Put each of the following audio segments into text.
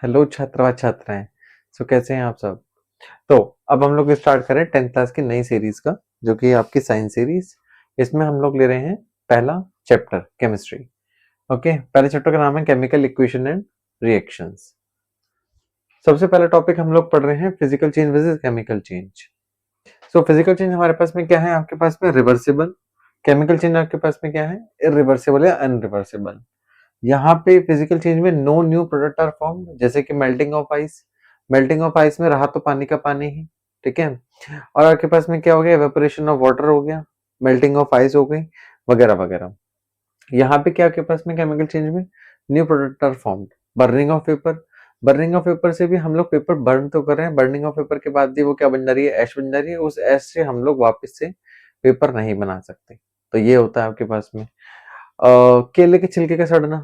Hello छात्रा छात्राएं। कैसे हैं आप सब। तो अब हम लोग स्टार्ट करें 10th क्लास की नई सीरीज का, जो कि आपकी साइंस सीरीज। इसमें हम लोग ले रहे हैं पहला चैप्टर केमिस्ट्री। ओके, पहले चैप्टर का नाम है केमिकल इक्वेशन एंड रिएक्शंस। सबसे पहला टॉपिक हम लोग पढ़ रहे हैं physical change versus chemical change. Physical change हमारे पास में क्या है, आपके पास में रिवर्सिबल। केमिकल चेंज आपके पास में क्या है, इरिवर्सिबल या अनरिवर्सिबल। यहाँ पे फिजिकल चेंज में no new product are form, जैसे कि melting of ice. Melting of ice में रहा तो पानी का पानी ही, ठीक है। और आपके पास में क्या हो गया, एवेपोरेशन ऑफ वाटर हो गया, मेल्टिंग ऑफ आइस हो गई, वगैरह वगैरह। यहाँ पे क्या आपके पास में केमिकल चेंज में new product are formed. Burning of paper, burning of paper से भी हम लोग पेपर बर्न तो कर रहे हैं, बर्निंग ऑफ पेपर के बाद भी वो क्या बन जा रही है, ऐश बन जा रही है। उस ऐश से हम लोग वापस से पेपर नहीं बना सकते। तो ये होता है आपके पास में केले के छिलके का सड़ना,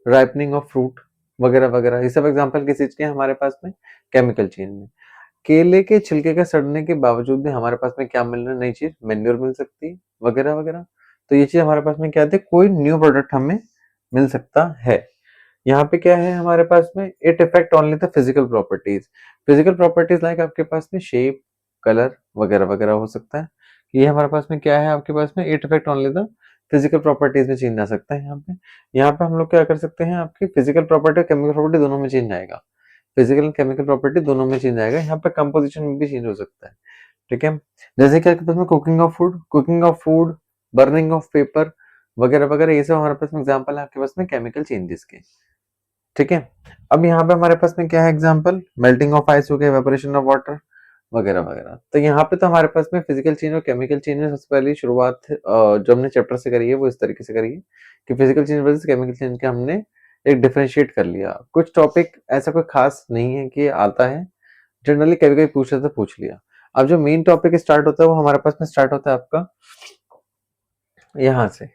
राइपनिंग ऑफ फ्रूट, वगैरह वगैरह। ये सब एग्जांपल किस चीज के हैं हमारे पास में, केमिकल चेंज में। केले के छिलके का सड़ने के बावजूद भी हमारे पास में क्या मिल रहा है, नई चीज, मैन्योर मिल सकती है, वगैरह वगैरह। तो ये चीज हमारे पास में क्या आती है, कोई न्यू प्रोडक्ट हमें मिल सकता है। यहाँ पे क्या है हमारे पास में, it effect only the physical properties. Physical properties like आपके पास में शेप, कलर, वगैरह वगैरह हो सकता है। ये हमारे पास में क्या है आपके पास में, it effect only the physical properties में चेंज आ सकता है। यहाँ पे हम लोग क्या कर सकते हैं, आपकी फिजिकल प्रॉपर्टी और केमिकल प्रॉपर्टी दोनों में चेंज आएगा। फिजिकल एंड केमिकल प्रॉपर्टी दोनों में चेंज आएगा। यहाँ पे कंपोजिशन में भी चेंज हो सकता है, ठीक है। जैसे कि आपके पास में cooking of food, burning of paper, वगैरह वगैरह। ये सब हमारे पास में एग्जांपल है आपके पास में केमिकल चेंजेस के, ठीक है। अब यहाँ पे हमारे पास में क्या है एग्जांपल, मेल्टिंग ऑफ आइस हो गया, एवेपोरेशन ऑफ वाटर, वगैरह वगैरह। तो यहाँ पे तो हमारे पास में फिजिकल चेंज और केमिकल चेंज में सबसे पहले शुरुआत जो हमने चैप्टर से करी है वो इस तरीके से करी है कि physical change versus chemical change के हमने एक डिफरेंशिएट कर लिया। कुछ टॉपिक ऐसा कोई खास नहीं है कि आता है, जनरली कभी कभी पूछ रहे तो पूछ लिया। अब जो मेन टॉपिक स्टार्ट होता है वो हमारे पास में स्टार्ट होता है आपका यहाँ से,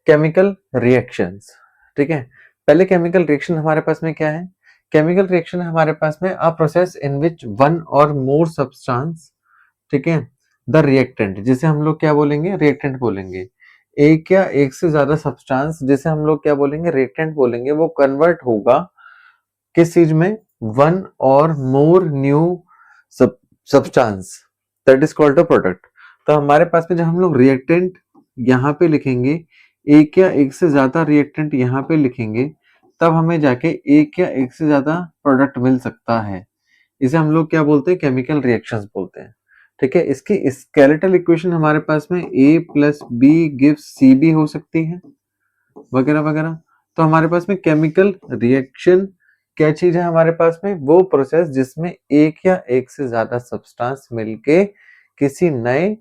केमिकल रिएक्शंस, ठीक है। पहले केमिकल रिएक्शन हमारे पास में क्या है, केमिकल रिएक्शन हमारे पास में a process in which one or more substance, ठीक है, द रिएक्टेंट, जिसे हम लोग क्या बोलेंगे, रिएक्टेंट बोलेंगे। एक या एक से ज्यादा सब्सटेंस जिसे हम लोग क्या बोलेंगे, रिएक्टेंट बोलेंगे, वो कन्वर्ट होगा किस चीज में, one or more new substance, that is called a product. तो हमारे पास में जब हम लोग रिएक्टेंट यहाँ पे लिखेंगे, एक या एक से ज्यादा रिएक्टेंट यहाँ पे लिखेंगे, तब हमें जाके एक या एक से ज्यादा प्रोडक्ट मिल सकता है। इसे हम लोग क्या बोलते हैं, केमिकल रिएक्शंस बोलते हैं, ठीक है। इसकी स्केलेटल इक्वेशन हमारे पास में a plus B gives C भी हो सकती है, वगैरह वगैरह। तो हमारे पास में केमिकल रिएक्शन क्या चीज है हमारे पास में, वो प्रोसेस जिसमें एक या एक से ज्यादा सब्सटेंस मिलके किसी नए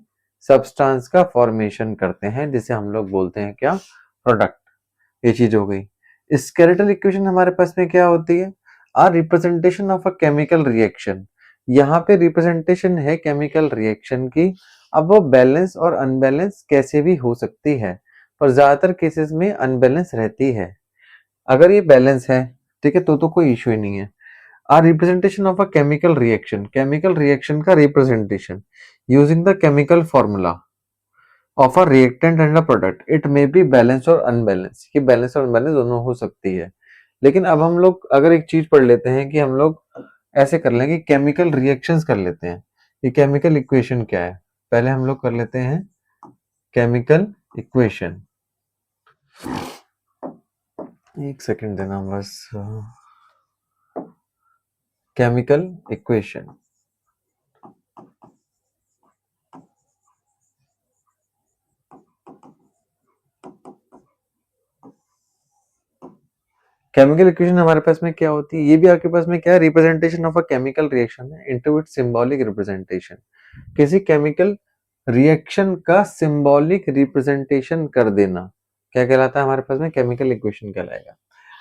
सब्सटेंस का फॉर्मेशन करते हैं, जिसे हम लोग बोलते हैं क्या, प्रोडक्ट। ये चीज हो गई। स्केलेटल इक्वेशन हमारे पास में क्या होती है, a representation of a chemical reaction. यहाँ पे रिप्रेजेंटेशन है केमिकल रिएक्शन की। अब वो बैलेंस और अनबैलेंस कैसे भी हो सकती है, पर ज्यादातर केसेस में अनबैलेंस रहती है। अगर ये बैलेंस है, ठीक है, तो कोई इश्यू ही नहीं है। A representation of a chemical reaction, chemical reaction का representation using the chemical formula of a reactant and a product, it may be balance और अनबैलेंस। ये बैलेंस और अनबैलेंस दोनों हो सकती है। लेकिन अब हम लोग अगर एक चीज पढ़ लेते हैं कि हम लोग ऐसे कर लेंगे, केमिकल रिएक्शंस कर लेते हैं। ये केमिकल इक्वेशन क्या है, पहले हम लोग कर लेते हैं केमिकल इक्वेशन। एक सेकंड देना बस। केमिकल इक्वेशन, केमिकल इक्वेशन हमारे पास में क्या होती है, ये भी आपके पास में क्या है, representation of a chemical reaction है इनटू इट्स सिंबॉलिक रिप्रेजेंटेशन। किसी केमिकल रिएक्शन का सिंबॉलिक रिप्रेजेंटेशन कर देना क्या कहलाता है हमारे पास में, केमिकल इक्वेशन कहलाएगा।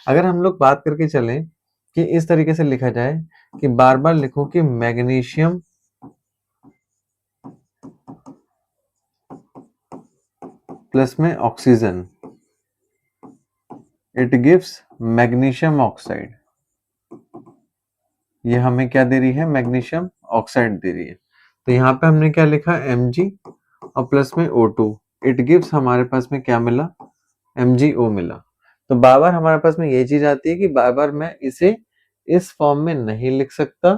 अगर हम लोग बात करके चलें कि इस तरीके से लिखा जाए कि बार बार लिखो कि मैग्नीशियम प्लस में oxygen, it gives magnesium oxide. ये हमें क्या दे रही है, मैग्नीशियम ऑक्साइड दे रही है। तो यहाँ पे हमने क्या लिखा, Mg और प्लस में O2, इट गिव्स हमारे पास में क्या मिला, MgO मिला। तो बार बार हमारे पास में ये चीज आती है कि बार बार मैं इसे इस फॉर्म में नहीं लिख सकता।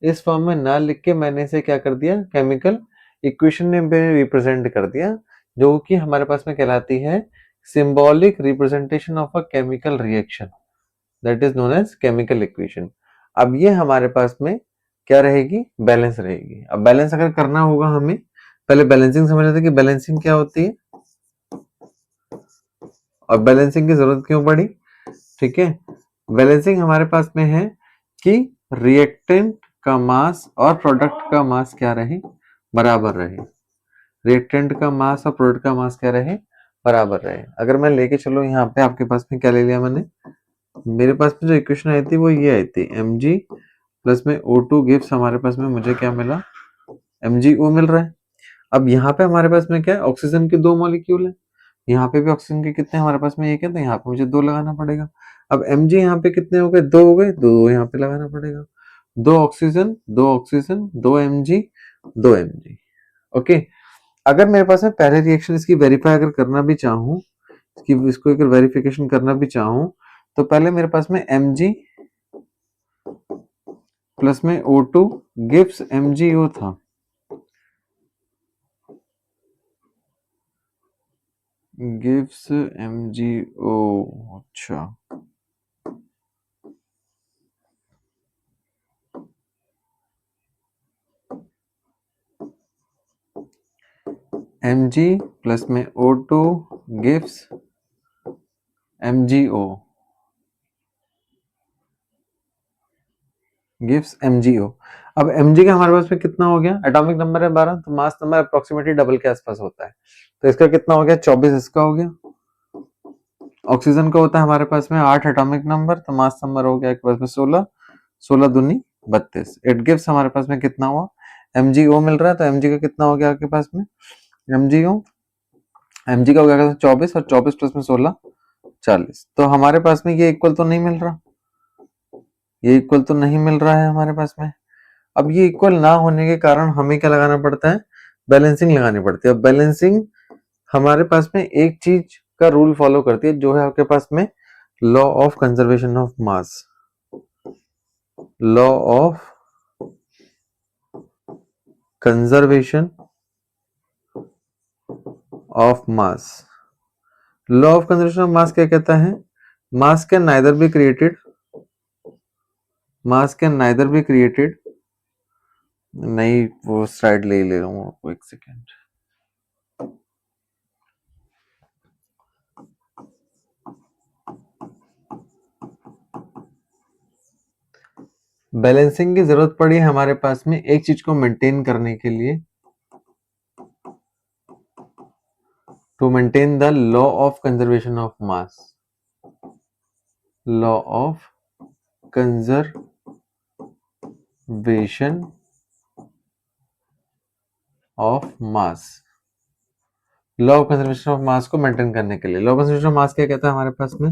इस फॉर्म में ना लिख के मैंने इसे क्या कर दिया, केमिकल इक्वेशन में रिप्रेजेंट कर दिया, जो कि हमारे पास में कहलाती है symbolic representation of a chemical reaction, that is known as chemical equation. अब ये हमारे पास में क्या रहेगी, बैलेंस रहेगी। अब बैलेंस अगर करना होगा हमें, पहले बैलेंसिंग समझ लेते हैं कि बैलेंसिंग क्या होती है और बैलेंसिंग की जरूरत क्यों पड़ी। ठीक है, बैलेंसिंग हमारे पास में है कि रिएक्टेंट का मास और प्रोडक्ट का मास क्या रहे, बराबर रहे। रिएक्टेंट का मास और प्रोडक्ट का मास क्या रहे, बराबर रहे। अगर मैं लेके चलो यहाँ पे आपके पास में क्या ले लिया मैंने, मेरे पास में जो इक्वेशन आई थी वो ये आई थी, mg प्लस में O2 गिव्स, हमारे पास में मुझे क्या मिला, MgO मिल रहा है। अब यहाँ पे हमारे पास में क्या है, ऑक्सीजन के 2 मॉलिक्यूल है, यहाँ पे भी ऑक्सीजन के कितने हमारे पास में, एक है, तो यहाँ पे मुझे 2 लगाना पड़ेगा। अब mg यहाँ पे कितने हो गए, 2 हो गए, 2 यहाँ पे लगाना पड़ेगा। 2 oxygen 2 oxygen 2 mg 2 mg। Okay, अगर मेरे पास में पहले रिएक्शन इसकी वेरीफाई अगर करना भी चाहूँ, इसको अगर वेरिफिकेशन करना भी चाहूँ, तो पहले मेरे पास में mg प्लस में O2 गिव्स MgO था, गिव्स MgO। अच्छा, mg प्लस में O2 gives MgO, gives MgO। अब mg का हमारे पास में कितना हो गया, एटॉमिक नंबर है 12, तो मास नंबर अप्रोक्सीमेटली डबल के आसपास होता है, तो इसका कितना हो गया, 24 इसका हो गया। ऑक्सीजन का होता है हमारे पास में 8 एटॉमिक नंबर, तो मास नंबर हो गया एक पास में 16, 16 दूनी 32। इट गिव्स हमारे पास में कितना हुआ, MgO मिल रहा है, तो mg का कितना हो गया आपके पास में, MgO mg का हो गया 24, और 24 प्लस में 16 40। तो हमारे पास में ये इक्वल तो नहीं मिल रहा, ये इक्वल तो नहीं मिल रहा है हमारे पास में। अब ये इक्वल ना होने के कारण हमें क्या लगाना पड़ता है, बैलेंसिंग लगानी पड़ती है। अब बैलेंसिंग हमारे पास में एक चीज का रूल फॉलो करती है, जो है आपके पास में law of conservation of mass, law of conservation of mass. Law of conservation of mass क्या कहता है, मास can neither be created, mass can neither be created, नहीं वो स्लाइड ले रहा हूँ आपको, एक सेकेंड। बैलेंसिंग की जरूरत पड़ी हमारे पास में एक चीज को मेंटेन करने के लिए, to maintain the law of conservation of mass, law of conservation of mass, law of conservation of mass को मेंटेन करने के लिए। Law of conservation of mass क्या कहता है हमारे पास में,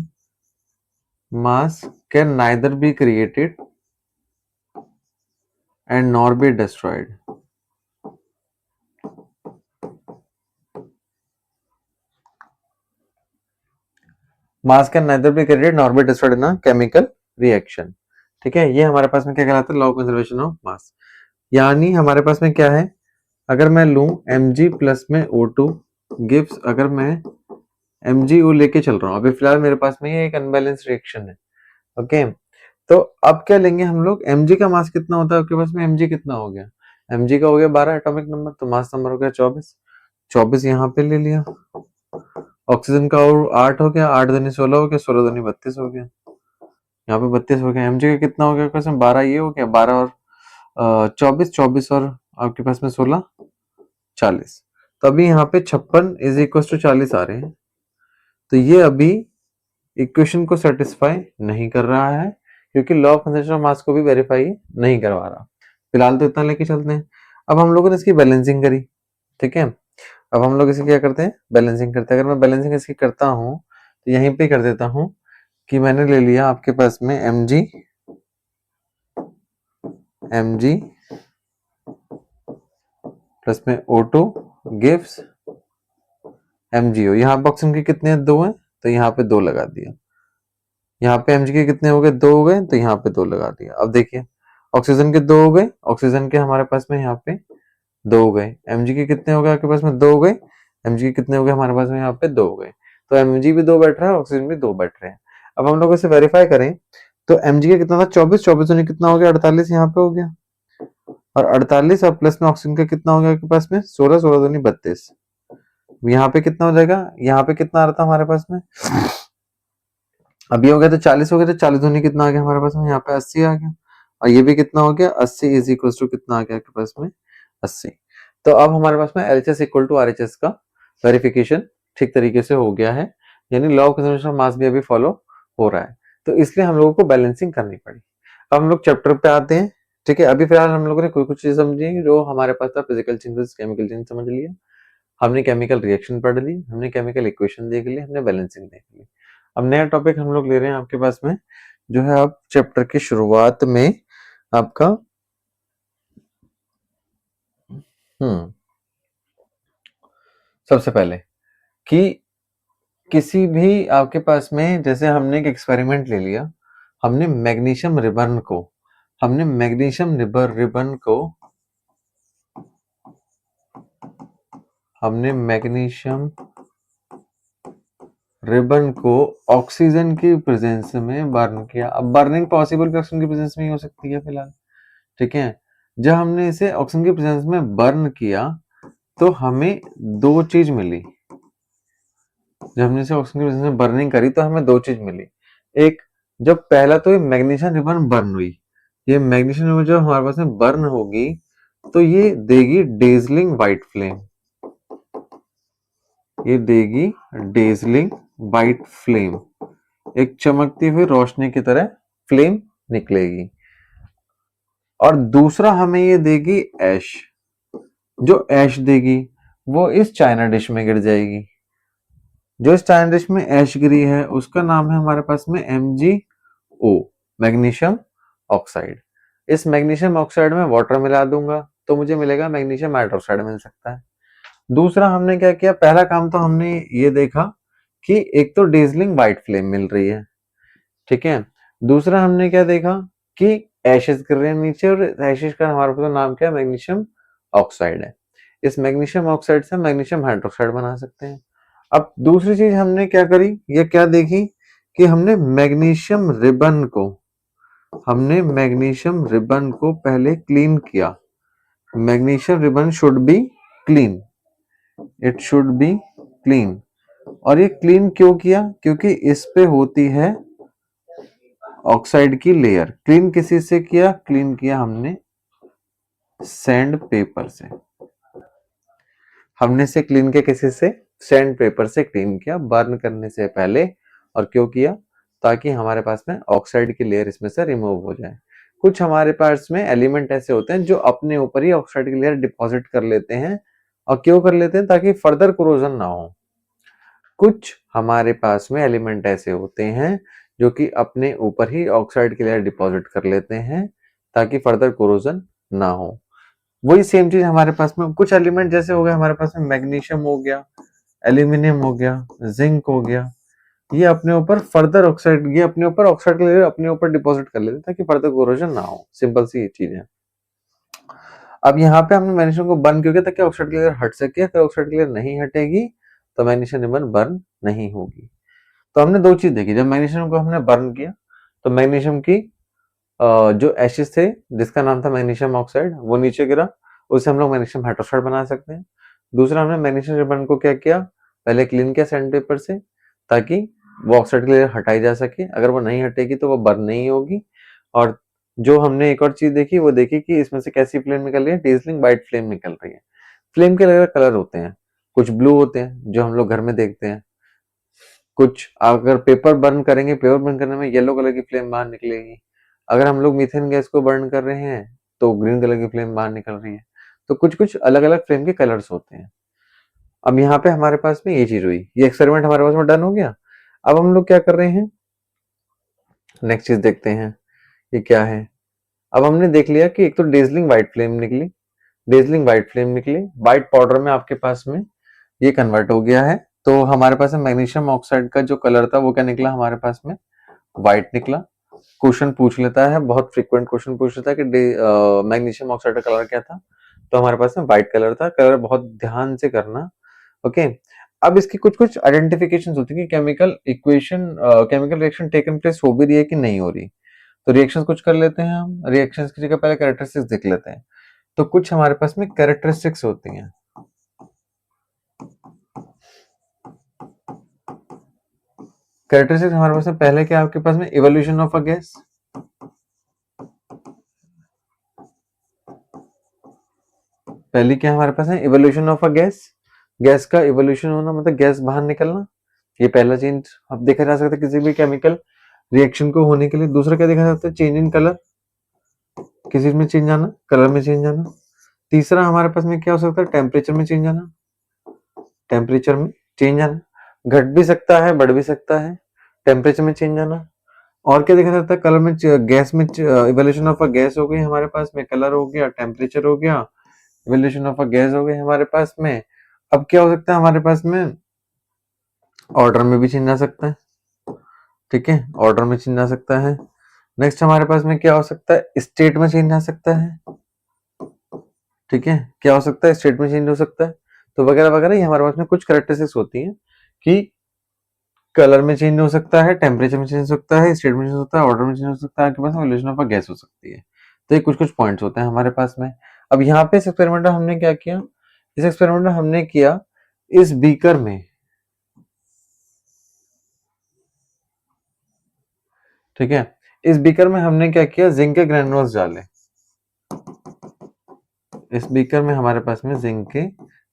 mass can neither be created and nor be destroyed, mass can neither be created nor be destroyed in a chemical reaction. ठीक है, ये हमारे पास में क्या कहलाता है, लॉ ऑफ कंजर्वेशन ऑफ मास। यानी हमारे पास में क्या है, अगर मैं लूं mg प्लस में O2 गिव्स, अगर मैं MgO लेके चल रहा हूं, अभी फिलहाल मेरे पास में ये एक अनबैलेंस रिएक्शन है। ओके, तो अब क्या लेंगे हम लोग, mg का मास कितना होता है आपके पास में, mg कितना हो गया, mg का हो गया 12 एटॉमिक नंबर, तो मास नंबर हो गया 24, 24 यहाँ पे ले लिया। ऑक्सीजन का और 8 हो गया, 8 दूनी 16 हो गया, 16 दूनी 32 हो गया, यहाँ पे 32 हो गया। mg का कितना हो गया, कसम 12 ये हो गया, 12 और 24, 24 और आपके पास में 16 40। तो अभी यहाँ पे 56 इज इक्वल टू 40 आ रहे हैं, तो ये अभी इक्वेशन को सेटिस्फाई नहीं कर रहा है, क्योंकि law of conservation of mass को भी वेरीफाई नहीं करवा रहा। फिलहाल तो इतना लेके चलते हैं। अब हम लोगों ने इसकी बैलेंसिंग करी, ठीक है, अब हम लोग इसे क्या करते हैं, बैलेंसिंग करते हैं। अगर मैं बैलेंसिंग इसकी करता हूँ तो यहीं पे कर देता हूँ कि मैंने ले लिया आपके पास में mg प्लस में O2 गिव्स MgO। यहाँ पे ऑक्सीजन के कितने हैं, 2 हैं, तो यहाँ पे 2 लगा दिया। यहाँ पे Mg के कितने हो गए, 2 हो गए, तो यहाँ पे 2 लगा दिया। अब देखिए ऑक्सीजन के 2 हो गए, ऑक्सीजन के हमारे पास में यहाँ पे 2 हो गए। Mg के कितने हो गए आपके पास में, 2 हो गए। Mg के कितने हो गए हमारे पास में यहाँ पे 2 हो गए। तो Mg भी 2 बैठ रहा है, ऑक्सीजन भी 2 बैठ रहे हैं। अब हम लोग इसे वेरीफाई करें तो Mg का कितना था, 24, 24 दूनी कितना हो गया, 48 यहाँ पे हो गया। और 48 और प्लस में ऑक्सीजन का कितना हो गया आपके पास में, 16, 16 दूनी 32। यहाँ पे कितना हो जाएगा, यहाँ पे कितना आ रहा था हमारे पास में, अभी हो गया तो 40 हो गया, तो 40 दूनी कितना आ गया हमारे पास में, यहाँ पे 80 आ गया। और ये भी कितना हो गया, 80 इज इक्वल टू कितना आ गया आपके पास में, 80। तो अब हमारे पास में LHS इक्वल टू RHS का वेरिफिकेशन ठीक तरीके से हो गया है, यानी लॉ ऑफ कंजर्वेशन ऑफ मास भी अभी फॉलो हो रहा है। तो इसलिए हम लोगों को बैलेंसिंग करनी पड़ी। अब हम लोग चैप्टर पे आते हैं। ठीक है, अभी फिलहाल हम लोगों ने कोई कुछ चीज समझी जो हमारे पास था, फिजिकल चेंजेस, केमिकल चेंज समझ लिया, हमने केमिकल रिएक्शन पढ़ ली, हमने केमिकल इक्वेशन देख ली, हमने बैलेंसिंग देख ली। अब नया टॉपिक हम लोग ले रहे हैं आपके पास में, जो है आप चैप्टर की शुरुआत में आपका सबसे पहले कि किसी भी आपके पास में, जैसे हमने एक एक्सपेरिमेंट ले लिया, हमने मैग्नीशियम रिबन को, हमने मैग्नीशियम रिबन को हमने मैग्नीशियम रिबन को ऑक्सीजन की प्रेजेंस में बर्न किया। अब बर्निंग पॉसिबल भी ऑक्सीजन की प्रेजेंस में ही हो सकती है फिलहाल। ठीक है, जब हमने इसे ऑक्सीजन की प्रेजेंस में बर्न किया तो हमें दो चीज मिली। जब हमने इसे ऑक्सीजन की प्रेजेंस में बर्निंग करी तो हमें दो चीज मिली। एक, जब पहला तो ये मैग्नीशियम रिबन बर्न हुई, ये मैग्नीशियम रिबन जब हमारे पास में बर्न होगी तो ये देगी डेजलिंग व्हाइट फ्लेम, ये देगी डेजलिंग व्हाइट फ्लेम, एक चमकती हुई रोशनी की तरह फ्लेम निकलेगी। और दूसरा हमें ये देगी ऐश, जो ऐश देगी वो इस चाइना डिश में गिर जाएगी। जो इस चाइना डिश में ऐश गिरी है उसका नाम है हमारे पास में MgO, मैग्नीशियम ऑक्साइड। इस मैग्नीशियम ऑक्साइड में वाटर मिला दूंगा तो मुझे मिलेगा मैग्नीशियम हाइड्रोक्साइड मिल सकता है। दूसरा हमने क्या किया, पहला काम तो हमने ये देखा कि एक तो डेजलिंग व्हाइट फ्लेम मिल रही है। ठीक है, दूसरा हमने क्या देखा कि एशेस गिर रहे हैं नीचे, और एशेस का हमारे पास नाम क्या है, मैग्नीशियम ऑक्साइड है। इस मैग्नीशियम ऑक्साइड से मैग्नीशियम हाइड्रोक्साइड बना सकते हैं। अब दूसरी चीज हमने क्या करी, ये क्या देखी कि हमने मैग्नीशियम रिबन को पहले क्लीन किया। Magnesium ribbon should be clean, it should be clean. और ये क्लीन क्यों किया, क्योंकि इस पे होती है ऑक्साइड की लेयर। क्लीन किसी से किया, क्लीन किया हमने सैंड पेपर से, हमने से क्लीन किया किसी से, सैंड पेपर से क्लीन किया बर्न करने से पहले। और क्यों किया, ताकि हमारे पास में ऑक्साइड की लेयर इसमें से रिमूव हो जाए। कुछ हमारे पास में एलिमेंट ऐसे होते हैं जो अपने ऊपर ही ऑक्साइड की लेयर डिपॉजिट कर लेते हैं। और क्यों कर लेते हैं, ताकि फर्दर कोरोजन ना हो। कुछ हमारे पास में एलिमेंट ऐसे होते हैं जो कि अपने ऊपर ही ऑक्साइड की लेयर डिपॉजिट कर लेते हैं ताकि फर्दर कोरोजन ना हो। वही सेम चीज हमारे पास में कुछ एलिमेंट जैसे हो गए, हमारे पास में मैग्नीशियम हो गया, एल्यूमिनियम हो गया, जिंक हो गया, ये अपने ऊपर फर्दर ऑक्साइड, ये अपने ऊपर ऑक्साइड की लेयर अपने ऊपर डिपॉजिट कर लेते हैं ताकि फर्दर कोरोजन ना हो। सिंपल सी ये चीज है। अब यहाँ पे हमने मैग्नीशियम को बर्न क्यों किया, ताकि ऑक्साइड की लेयर हट सके। अगर ऑक्साइड की लेयर नहीं हटेगी तो मैग्नीशियम रिबन बर्न नहीं होगी। तो हमने दो चीज देखी, जब मैग्नीशियम को हमने बर्न किया तो मैग्नीशियम की जो एशेस थे जिसका नाम था मैग्नीशियम ऑक्साइड वो नीचे गिरा, उससे हम लोग मैग्नीशियम हाइड्रोक्साइड बना सकते हैं। दूसरा हमने मैग्नीशियम रिबन को क्या किया, पहले क्लीन किया सैंड पेपर से ताकि वो ऑक्साइड की लेयर हटाई जा सके। अगर वो नहीं हटेगी तो वो बर्न नहीं होगी। और जो हमने एक और चीज देखी, वो देखी कि इसमें से कैसी फ्लेम निकल रही है, डेजलिंग व्हाइट फ्लेम निकल रही है। फ्लेम के अलग अलग कलर होते हैं, कुछ ब्लू होते हैं जो हम लोग घर में देखते हैं, कुछ अगर पेपर बर्न करेंगे, पेपर बर्न करने में येलो कलर की फ्लेम बाहर निकलेगी। अगर हम लोग मीथेन गैस को बर्न कर रहे हैं तो ग्रीन कलर की फ्लेम बाहर निकल रही है। तो कुछ कुछ अलग अलग फ्लेम के कलर्स होते हैं। अब यहाँ पे हमारे पास में ये चीज हुई, ये एक्सपेरिमेंट हमारे पास में डन हो गया। अब हम लोग क्या कर रहे हैं, नेक्स्ट चीज देखते हैं ये क्या है। अब हमने देख लिया कि एक तो डेजलिंग व्हाइट फ्लेम निकली, डेजलिंग व्हाइट फ्लेम निकली, व्हाइट पाउडर में आपके पास में ये कन्वर्ट हो गया है। तो हमारे पास में मैग्नीशियम ऑक्साइड का जो कलर था वो क्या निकला हमारे पास में, व्हाइट निकला। क्वेश्चन पूछ लेता है, बहुत फ्रीक्वेंट क्वेश्चन पूछ लेता है कि मैग्नीशियम ऑक्साइड का कलर क्या था, तो हमारे पास में व्हाइट कलर था। कलर बहुत ध्यान से करना, ओके। अब इसकी कुछ कुछ आइडेंटिफिकेशन होती है कि chemical equation, chemical reaction taken place हो भी रही है कि नहीं हो रही। तो रिएक्शंस कुछ कर लेते हैं हम, रिएक्शंस की जगह पहले कैरेक्टरिस्टिक्स देख लेते हैं। तो कुछ हमारे पास में कैरेक्टरिस्टिक्स होती हैं। कैरेक्टरिस्टिक्स हमारे पास में पहले क्या, आपके पास में इवोल्यूशन ऑफ अ गैस। पहली क्या हमारे पास है, evolution of a gas. Gas का इवोल्यूशन होना मतलब गैस बाहर निकलना, ये पहला चेंज अब देखा जा सकता है किसी भी केमिकल रिएक्शन को होने के लिए। दूसरा क्या देखा जाता है, चेंज इन कलर, किसी में चेंज आना, कलर में चेंज आना। तीसरा हमारे पास में क्या हो सकता है, टेम्परेचर में चेंज आना, टेम्परेचर में चेंज आना, घट भी सकता है बढ़ भी सकता है, टेम्परेचर में चेंज आना। और क्या देखा जाता है, कलर में, गैस में इवोल्यूशन ऑफ अ गैस हो गई हमारे पास में, कलर हो गया, टेम्परेचर हो गया, इवोल्यूशन ऑफ अ गैस हो गई हमारे पास में। अब क्या हो सकता है हमारे पास में, ऑर्डर में भी चेंज आ सकता है, ठीक है, ऑर्डर में चेंज आ सकता है। नेक्स्ट हमारे पास में क्या हो सकता है, स्टेट में चेंज आ सकता है, ठीक है, क्या हो सकता है, स्टेट में चेंज हो सकता है। तो वगैरह वगैरह, ये हमारे पास में कुछ कैरेक्टरिस्टिक्स होती हैं कि कलर में चेंज हो सकता है, टेम्परेचर में चेंज हो सकता है, स्टेट में चेंज हो सकता है, ऑर्डर में चेंज हो सकता है, आपके पास इवोल्यूशन ऑफ अ गैस हो सकती है। तो ये कुछ कुछ पॉइंट्स होते हैं हमारे पास में। अब यहाँ पे इस एक्सपेरिमेंट में हमने क्या किया, इस एक्सपेरिमेंट में हमने किया इस बीकर में, ठीक है, इस बीकर में हमने क्या किया, जिंक के ग्रैन्युल्स डाले। इस बीकर में हमारे पास में जिंक के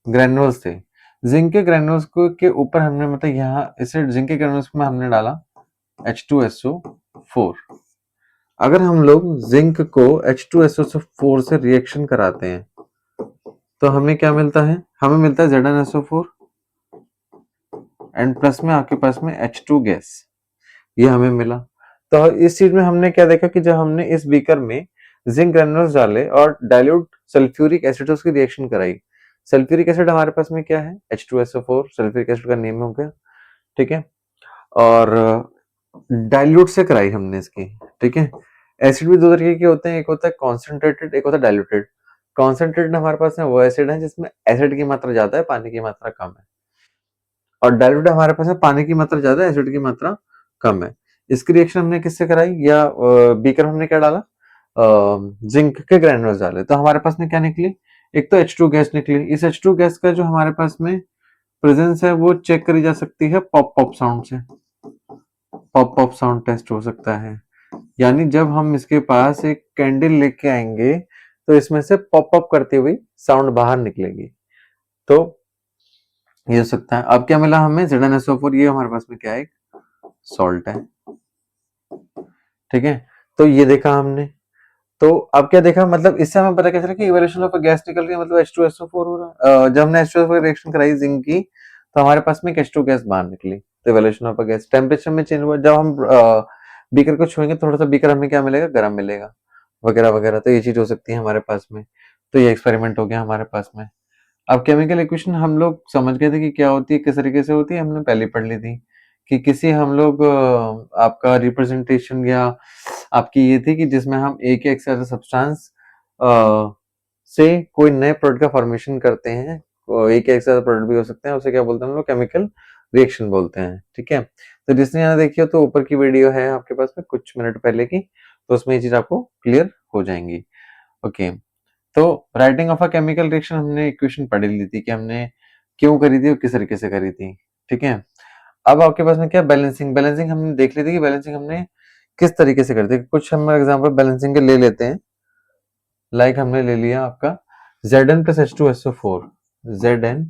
ग्रैन्युल्स थे। जिंक के ग्रैन्युल्स को के ऊपर हमने मतलब यहाँ इसे जिंक के ग्रैन्युल्स में हमने डाला H2SO4। अगर हम लोग जिंक को H2SO4 से रिएक्शन कराते हैं तो हमें क्या मिलता है, हमें मिलता है ZnSO4 एंड प्लस में आपके पास में H2 गैस, ये हमें मिला। तो इस चीज में हमने क्या देखा कि जब हमने इस बीकर में जिंक ग्रैन्युल्स डाले और डाइल्यूट सल्फ्यूरिक एसिड से उसकी रिएक्शन कराई। सल्फ्यूरिक एसिड हमारे पास में क्या है, H2SO4, सल्फ्यूरिक एसिड का नेम हो गया, ठीक है। और डाइल्यूट से कराई हमने इसकी, ठीक है। एसिड भी दो तरीके के होते हैं, एक होता है कॉन्सेंट्रेटेड, एक होता है डाइल्यूटेड। कॉन्सेंट्रेटेड हमारे पास में वो एसिड है जिसमें एसिड की मात्रा ज्यादा है, पानी की मात्रा कम है। और डाइल्यूटेड हमारे पास में पानी की मात्रा ज्यादा है, एसिड की मात्रा कम है। इसकी रिएक्शन हमने किससे कराई, या बीकर में हमने क्या डाला, जिंक के ग्रैन्युल्स डाले। तो हमारे पास में क्या निकली, एक तो H2 गैस निकली। इस H2 गैस का जो हमारे पास में प्रेजेंस है वो चेक करी जा सकती है पॉप पॉप साउंड से। पॉप पॉप साउंड टेस्ट हो सकता है, यानी जब हम इसके पास एक कैंडल लेके आएंगे तो इसमें से पॉप अप करती हुई साउंड बाहर निकलेगी। तो ये हो सकता है। अब क्या मिला हमें, ZnSO4, ये हमारे पास में क्या है, एक सॉल्ट है, ठीक है। तो ये देखा हमने। तो अब क्या देखा, मतलब इससे हमें पता क्या चला कि इवोल्यूशन ऑफ गैस निकल रही है, मतलब H2SO4 हो रहा है। जब हमने H2SO4 रिएक्शन कराई जिंक की तो हमारे पास में H2 गैस बाहर निकली। तो इवोल्यूशन ऑफ गैस, टेम्परेचर में चेंज हुआ, जब हम बीकर को छुएंगे थोड़ा सा बीकर हमें क्या मिलेगा, गर्म मिलेगा, वगैरह वगैरह। तो ये चीज हो सकती है हमारे पास में। तो ये एक्सपेरिमेंट हो गया हमारे पास में। अब केमिकल इक्वेशन हम लोग समझ गए थे कि क्या होती है, किस तरीके से होती है, हमने पहले पढ़ ली थी कि किसी हम लोग आपका रिप्रेजेंटेशन या आपकी ये थी कि जिसमें हम एक एक से सब्सटेंस से कोई नए प्रोडक्ट का फॉर्मेशन करते हैं। एक एक से प्रोडक्ट भी हो सकते हैं, उसे क्या बोलते हैं हम लोग, केमिकल रिएक्शन बोलते हैं, ठीक है। तो जिसने यहाँ देखिए तो ऊपर की वीडियो है आपके पास में कुछ मिनट पहले की, तो उसमें ये चीज आपको क्लियर हो जाएंगी, ओके। तो writing of a chemical reaction हमने इक्वेशन पढ़ ली थी कि हमने क्यों करी थी और किस तरीके से करी थी, ठीक है। अब आपके पास में क्या, बैलेंसिंग। बैलेंसिंग हमने देख ली थी कि बैलेंसिंग हमने किस तरीके से करते हैं। कुछ हम एग्जांपल बैलेंसिंग के ले लेते हैं। लाइक हमने ले लिया आपका Zn plus H2SO4, Zn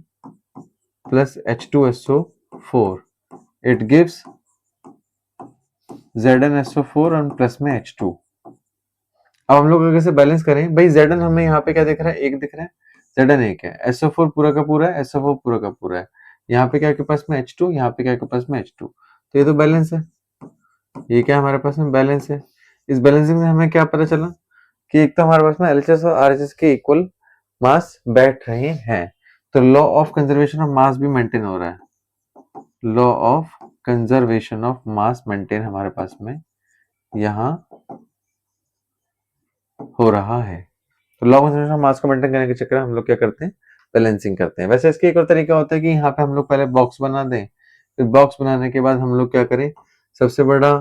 plus H2SO4, it gives ZnSO4 और प्लस में H2। अब हम लोग अगर से बैलेंस करें, भाई Zn हमें यहाँ पे क्या दिख रहा है, एक दिख रहा है, Zn एक है, SO4 पूरा का पूरा है, SO4 पूरा का पूरा है। यहाँ पे क्या के पास में H2, यहाँ पे क्या के पास में H2। तो ये तो बैलेंस है, ये क्या हमारे पास में बैलेंस है। इस बैलेंसिंग से हमें क्या पता चला कि एक तो हमारे पास में LHS और RHS के इक्वल मास बैठ रहे हैं, तो लॉ ऑफ कंजर्वेशन ऑफ मास भी मेंटेन हो रहा है। Law of conservation of mass maintain हमारे पास में यहाँ हो रहा है। तो लॉ ऑफ कंजर्वेशन मास को मेंटेन करने के चक्कर में हम लोग क्या करते हैं, बैलेंसिंग करते हैं। वैसे इसका एक और तरीका होता है कि यहाँ पे हम लोग पहले बॉक्स बना दें, फिर बॉक्स बनाने के बाद हम लोग क्या करें, सबसे बड़ा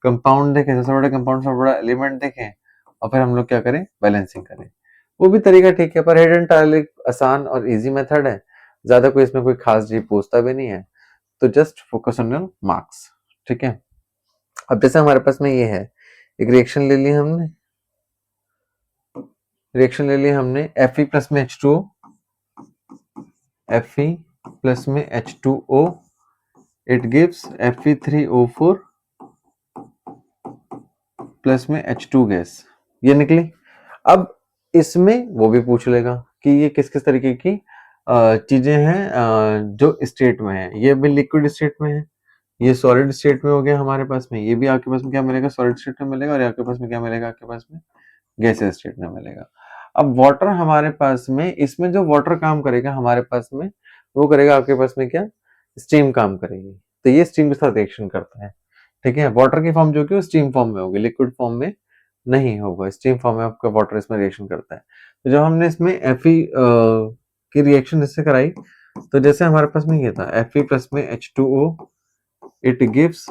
कंपाउंड देखें, सबसे बड़ा कंपाउंड, सबसे बड़ा एलिमेंट देखें, और फिर हम लोग क्या करें, बैलेंसिंग करें। वो भी तरीका ठीक है, पर हेड एंड टाइल एक आसान और इजी मेथड है, ज्यादा कोई इसमें कोई खास चीज पूछता भी नहीं है, तो just focus on your marks. ठीक है, अब जैसे हमारे पास में ये है, एक रिएक्शन ले ली हमने, Fe प्लस में H2O, Fe प्लस में H2O, it gives Fe3O4 plus में H2 गैस, ये निकली। अब इसमें वो भी पूछ लेगा कि ये किस किस तरीके की चीजें हैं जो स्टेट में है। ये भी लिक्विड स्टेट में है, ये सॉलिड स्टेट में हो गया हमारे पास में, ये भी आपके पास में क्या मिलेगा, सॉलिड स्टेट में मिलेगा, और आपके पास में क्या मिलेगा, आपके पास में गैसेस स्टेट में मिलेगा। अब वाटर हमारे पास में, इसमें जो वाटर काम करेगा हमारे पास में, वो करेगा आपके पास में क्या, स्टीम काम करेगी। तो ये स्टीम के साथ रिएक्शन करता है। ठीक है, वाटर की फॉर्म जो कि स्टीम फॉर्म में होगी, लिक्विड फॉर्म में नहीं होगा, स्टीम फॉर्म में आपका वाटर इसमें रिएक्शन करता है। तो जब हमने इसमें Fe की रिएक्शन इससे कराई, तो जैसे हमारे पास में ये था Fe प्लस में H2O, it gives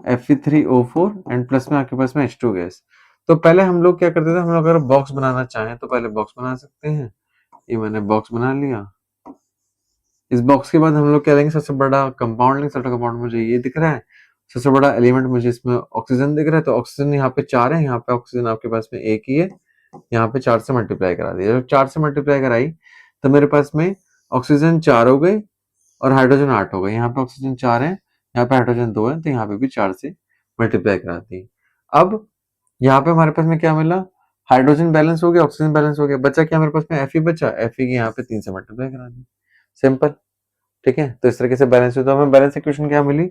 Fe3O4 and plus में आपके पास में H2 गैस। तो पहले हम लोग क्या करते थे, हम लोग अगर बॉक्स बनाना चाहें तो पहले बॉक्स बना सकते हैं। ये मैंने बॉक्स बना लिया। इस बॉक्स के बाद हम लोग क्या लेंगे, सबसे बड़ा कंपाउंड लेंगे, सबसे कंपाउंड मुझे ये दिख रहा है, सबसे बड़ा एलिमेंट मुझे इसमें ऑक्सीजन दिख रहा है, तो ऑक्सीजन यहाँ पे 4 है, यहाँ पे ऑक्सीजन आपके पास में एक ही है, यहाँ पे 4 से मल्टीप्लाई करा दिया। जब 4 से मल्टीप्लाई कराई तो मेरे पास में ऑक्सीजन 4 हो गई और हाइड्रोजन 8 हो गए। यहाँ पे ऑक्सीजन 4 है, यहाँ पे हाइड्रोजन 2 है, तो यहाँ पे भी 4 से मल्टीप्लाई करा दी। अब यहाँ पे हमारे पास में क्या मिला, हाइड्रोजन बैलेंस हो गया, ऑक्सीजन बैलेंस हो गया, बचा क्या मेरे पास में, Fe बचा, Fe की यहाँ पे 3 से मल्टीप्लाई करा दी, सिंपल। ठीक है, तो इस तरीके से बैलेंस हुआ। तो हमें बैलेंस इक्वेशन क्या मिली,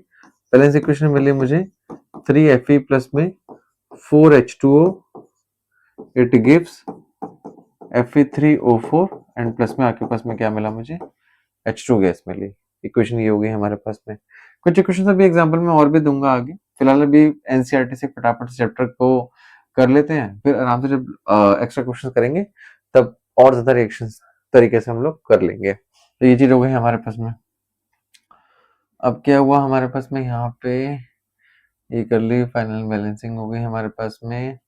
बैलेंस इक्वेशन मिली मुझे 3Fe प्लस में 4H2O, it gives Fe3O4 and plus में आपके पास में क्या मिला मुझे, H2 गैस मिली। इक्वेशन ये हो गई हमारे पास में। कुछ इक्वेशन अभी एग्जांपल में और भी दूंगा आगे, फिलहाल अभी एनसीईआरटी से फटाफट से चैप्टर को कर लेते हैं, फिर आराम से जब एक्स्ट्रा क्वेश्चन करेंगे तब और ज्यादा रिएक्शन तरीके से हम लोग कर लेंगे। तो ये चीज हो गई हमारे पास में। अब क्या हुआ हमारे पास में, यहाँ पे ये कर ली, फाइनल बैलेंसिंग हो गई हमारे पास में।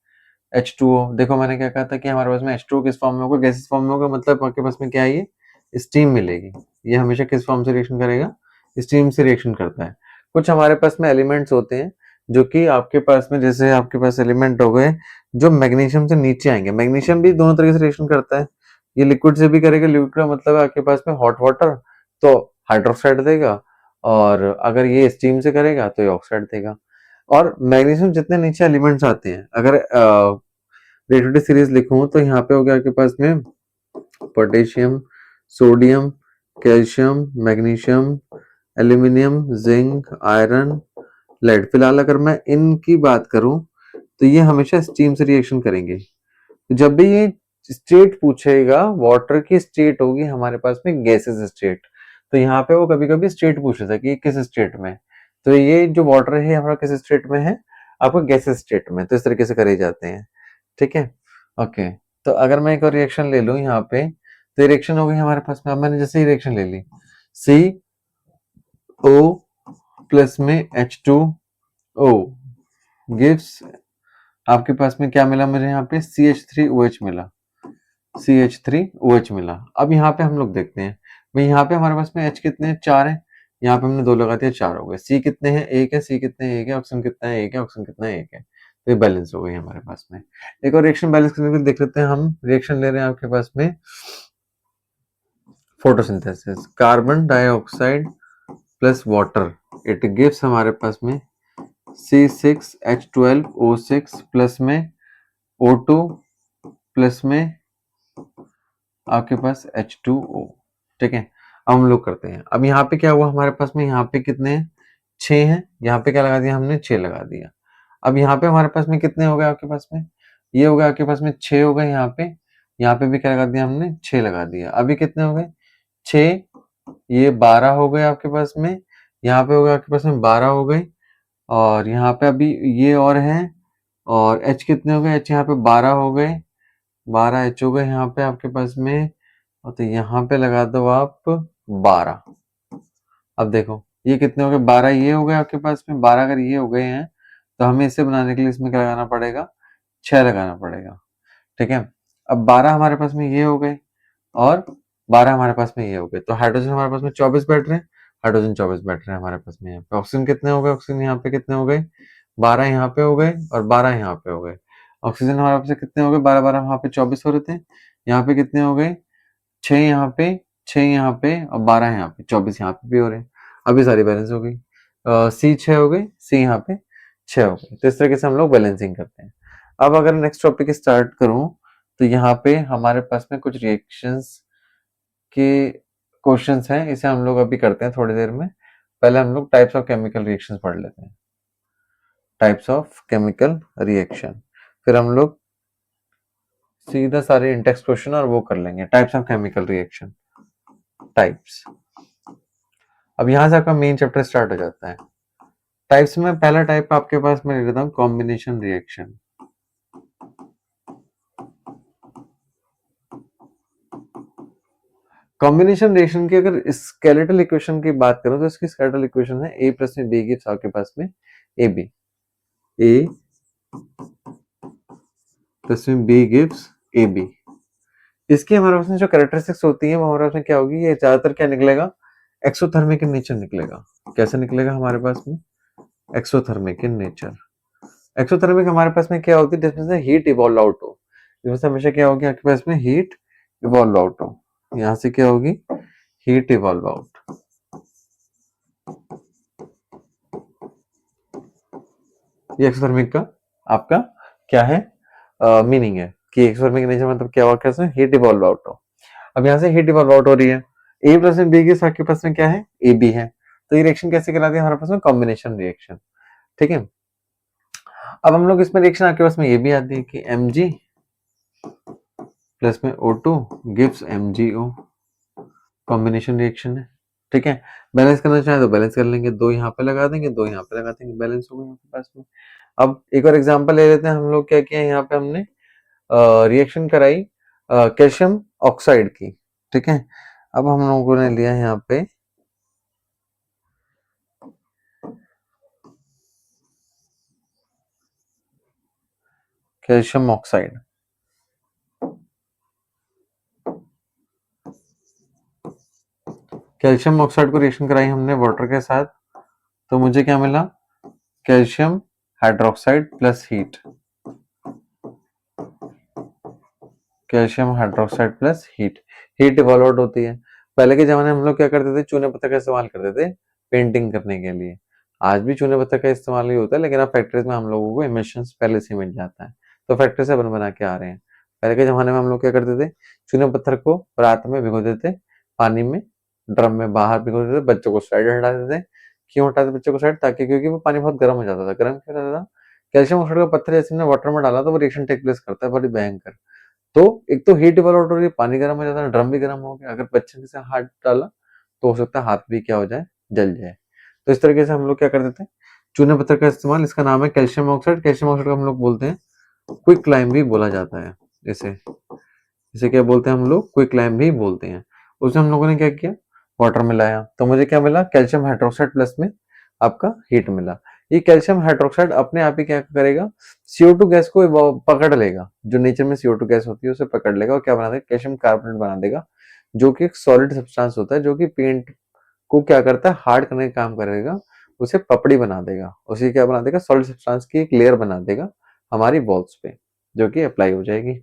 H2O, देखो मैंने क्या कहा था कि हमारे पास में H2O किस फॉर्म में होगा, गैसेस फॉर्म में होगा, मतलब आपके पास में क्या है, ये स्टीम मिलेगी। ये हमेशा किस फॉर्म से रिएक्शन करेगा, स्टीम से रिएक्शन करता है। कुछ हमारे पास में एलिमेंट्स होते हैं जो कि आपके पास में, जैसे आपके पास एलिमेंट हो गए जो मैग्नीशियम से नीचे आएंगे, मैग्नीशियम भी दोनों तरीके से रिएक्शन करता है। ये लिक्विड से भी करेगा, लिक्विड का मतलब है आपके पास में हॉट वाटर, तो हाइड्रोक्साइड देगा, और अगर ये स्टीम से करेगा तो ये ऑक्साइड देगा। और मैग्नीशियम जितने नीचे एलिमेंट्स आते हैं, अगर रेडियोटिव सीरीज लिखूं तो यहाँ पे हो गया आपके पास में potassium, sodium, calcium, magnesium, aluminium, zinc, iron, lead. फिलहाल अगर मैं इनकी बात करूं तो ये हमेशा स्टीम से रिएक्शन करेंगे। जब भी ये स्टेट पूछेगा, वाटर की स्टेट होगी हमारे पास में गैसेस स्टेट, तो यहाँ पे वो कभी कभी स्टेट पूछ लेता है कि किस स्टेट में, तो ये जो वाटर है हमारा किस स्टेट में है, आपको गैसेस स्टेट में, तो इस तरीके से करे जाते हैं। ठीक है, ओके। तो अगर मैं एक और रिएक्शन ले लूं यहाँ पे, तो रिएक्शन हो गई हमारे पास में। अब मैंने जैसे ही रिएक्शन ले ली, CO प्लस में H2O गिव्स, आपके पास में क्या मिला मुझे, यहाँ पे CH3OH मिला, CH3OH मिला। अब यहाँ पे हम लोग देखते हैं भाई, यहाँ पे हमारे पास में H कितने हैं, 4 है, यहाँ पे हमने 2 लगा दिया, 4 हो गए। C कितने हैं, 1 है, C कितने हैं, 1 है, ऑक्सीजन कितना है, 1 है, ऑक्सीजन कितना है, 1 है। तो ये बैलेंस हो गई हमारे पास में। एक और रिएक्शन बैलेंस करने के लिए देख लेते हैं, हम रिएक्शन ले रहे हैं आपके पास में photosynthesis, carbon dioxide plus water, it gives हमारे पास में C6H12O6 प्लस में O2 प्लस में आपके पास H2O। ठीक है, अब हम लोग करते हैं। अब यहाँ पे क्या हुआ हमारे पास में, यहाँ पे कितने हैं, 6 हैं, यहाँ पे क्या लगा दिया हमने, 6 लगा दिया। अब यहाँ पे हमारे पास में कितने हो गए आपके पास में, ये हो गया आपके पास में 6 हो गए, यहाँ पे भी क्या लगा दिया हमने, 6 लगा दिया। अभी कितने हो गए, 6, ये 12 हो गए आपके पास में, यहाँ पे हो गए आपके पास में 12 हो गए, और यहाँ पे अभी ये और है, और H कितने हो गए, H यहाँ पे 12 हो गए, 12 H हो गए यहाँ पे आपके पास में, और तो यहाँ पे लगा दो आप 12। अब देखो ये कितने हो गए, 12 ये हो गए आपके पास में, 12 अगर ये हो गए हैं तो हमें इसे बनाने के लिए इसमें क्या लगाना पड़ेगा, 6 लगाना पड़ेगा। ठीक है, अब 12 हमारे पास में ये हो गए और 12 हमारे पास में ये हो गए, तो हाइड्रोजन हमारे पास में 24 बैठ रहे हैं, हाइड्रोजन 24 बैठ रहे हैं हमारे पास में। यहाँ पे ऑक्सीजन कितने हो गए, ऑक्सीजन यहाँ पे कितने हो गए, 12 यहाँ पे हो गए और 12 यहाँ पे हो गए। ऑक्सीजन हमारे पास कितने हो गए, 12 12 वहाँ पे 24 हो रहे थे, यहाँ पे कितने हो गए, 6 यहाँ पे, 6 यहाँ पे और 12 यहाँ पे, 24 यहाँ पे भी हो रहे हैं। अभी सारी बैलेंस हो गई, सी 6 हो गई, सी यहाँ पे 6 हो गई। तो इस तरीके से हम लोग बैलेंसिंग करते हैं। अब अगर नेक्स्ट टॉपिक स्टार्ट करूं तो यहाँ पे हमारे पास में कुछ रिएक्शंस के क्वेश्चंस हैं, इसे हम लोग अभी करते हैं थोड़ी देर में। पहले हम लोग टाइप्स ऑफ केमिकल रिएक्शंस पढ़ लेते हैं, टाइप्स ऑफ केमिकल रिएक्शन, फिर हम लोग सीधा सारे इंटेक्स क्वेश्चन और वो कर लेंगे। Types of chemical reaction, types. अब यहाँ से आपका मेन चैप्टर स्टार्ट हो जाता है। टाइप्स में पहला टाइप आपके पास मैं ले लेता हूँ कॉम्बिनेशन रिएक्शन। कॉम्बिनेशन रिएक्शन की अगर स्केलेटल इक्वेशन की बात करूं तो इसकी स्केलेटल इक्वेशन है ए प्लस में बी गिव्स आपके पास में ए बी, ए प्लस में बी गिव्स ए बी। इसकी हमारे पास में जो कैरेक्टरिस्टिक्स होती है वो हमारे पास में क्या होगी, ये ज्यादातर क्या निकलेगा, एक्सोथर्मिक इन नेचर निकलेगा। कैसे निकलेगा हमारे पास में, एक्सोथर्मिक इन नेचर। एक्सोथर्मिक हमारे पास में क्या होती है, जिसमें से हीट इवॉल्व आउट हो, इसमें से हमेशा क्या होगी आपके पास में, हीट इवॉल्व आउट हो। यहाँ से क्या होगी, हीट इवॉल्व आउट। ये एक्सोथर्मिक का आपका क्या है, मीनिंग है कि एक्सोथर्मिक नेचर मतलब क्या हुआ, कैसे हीट इवॉल्व आउट हो। अब यहाँ से हीट इवॉल्व आउट हो रही है, ए प्लस में बी के साथ के पास में क्या है, ए बी है, तो ये रिएक्शन कैसे कहलाती है हमारे पास में, कॉम्बिनेशन रिएक्शन। ठीक है, अब हम लोग इसमें रिएक्शन आपके पास में ये भी आती है कि Mg प्लस में O2 gives MgO, combination reaction है। ठीक है, बैलेंस करना चाहे तो बैलेंस कर लेंगे, 2 यहाँ पे लगा देंगे, 2 यहाँ पे लगा देंगे, बैलेंस हो गया आपके पास में। अब एक और एग्जांपल ले लेते हैं हम लोग, क्या किया यहाँ पे हमने रिएक्शन कराई कैल्शियम ऑक्साइड की। ठीक है, अब हम लोगों ने लिया यहाँ पे कैल्शियम ऑक्साइड, कैल्शियम ऑक्साइड को रिएक्शन कराई हमने वाटर के साथ, तो मुझे क्या मिला, calcium hydroxide plus heat, calcium hydroxide plus heat, heat evolve out होती है। पहले के जमाने में हम लोग क्या करते थे, चूने पत्थर का इस्तेमाल करते थे पेंटिंग करने के लिए। आज भी चूने पत्थर का इस्तेमाल ही होता है, लेकिन अब फैक्ट्रीज में हम लोगों को इमिशंस पहले से मिल जाता है, तो फैक्ट्री से बन बना के आ रहे हैं। पहले के जमाने में हम लोग क्या करते थे, चूने पत्थर को रात में भिगो देते पानी में, ड्रम में बाहर भिगो देते, बच्चों को साइड हटा देते। क्यों हटाते बच्चों को साइड, ताकि क्योंकि वो पानी बहुत गर्म हो जाता था। गर्म क्यों रहता था, कैल्शियम ऑक्साइड का पत्थर जैसे हमने वाटर में डाला तो वो रिएक्शन टेक प्लेस करता है बड़ी भयंकर। तो एक तो हीट इवॉल्व हो रही है, पानी गर्म हो जाता है, ड्रम भी गर्म हो गया, अगर बच्चे से हाथ डाला तो हो सकता है हाथ भी क्या हो जाए, जल जाए। तो इस तरीके से हम लोग क्या करते थे, चूने पत्थर का इस्तेमाल, इसका नाम है कैल्शियम ऑक्साइड। कैल्शियम ऑक्साइड को हम लोग बोलते हैं क्विक लाइम भी बोला जाता है, इसे इसे क्या बोलते हैं हम लोग, क्विक लाइम भी बोलते हैं। उसमें हम लोगों ने क्या किया, वाटर मिलाया, तो मुझे क्या मिला, कैल्शियम हाइड्रोक्साइड प्लस में आपका हीट मिला। ये कैल्शियम हाइड्रोक्साइड अपने आप ही क्या करेगा, CO2 गैस को पकड़ लेगा, जो नेचर में CO2 गैस होती है उसे पकड़ लेगा और क्या बना देगा, कैल्शियम कार्बोनेट बना देगा, जो कि एक सॉलिड सब्सटेंस होता है, जो कि पेंट को क्या करता है, हार्ड करने का काम करेगा, उसे पपड़ी बना देगा, उसे क्या बना देगा, सॉलिड सब्सटेंस की एक लेयर बना देगा हमारी वॉल्स पे, जो कि अप्लाई हो जाएगी।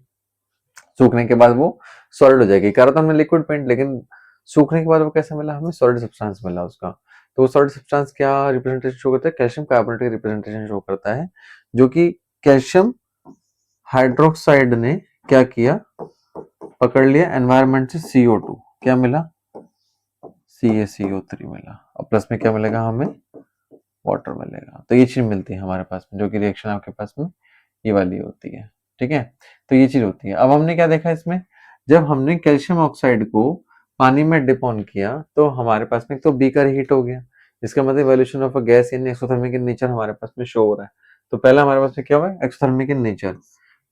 सूखने के बाद वो सॉलिड हो जाएगी। करा तो हमने लिक्विड पेंट, लेकिन सूखने के बाद वो कैसे मिला हमें, सॉलिड सब्सटेंस मिला उसका। तो सॉलिड सब्सटेंस क्या रिप्रेजेंटेशन शो करता है, कैल्शियम कार्बोनेट का रिप्रेजेंटेशन शो करता है, जो कि कैल्शियम हाइड्रोक्साइड ने क्या किया, पकड़ लिया एनवायरमेंट से CO2, क्या मिला, CaCO3 मिला, और प्लस में क्या मिलेगा हमें, वाटर मिलेगा। तो ये चीज मिलती है हमारे पास में, जो कि रिएक्शन आपके पास में ये वाली होती है। ठीक है, तो ये चीज होती है। अब हमने क्या देखा इसमें, जब हमने कैल्शियम ऑक्साइड को पानी में डिप ऑन किया तो हमारे पास में तो बीकर हीट हो गया, इसका मतलब इवोल्यूशन ऑफ अ गैस यानी एक्सोथर्मिक इन नेचर हमारे पास में शो हो रहा है। तो पहला हमारे पास में क्या हुआ है, एक्सोथर्मिक इन नेचर,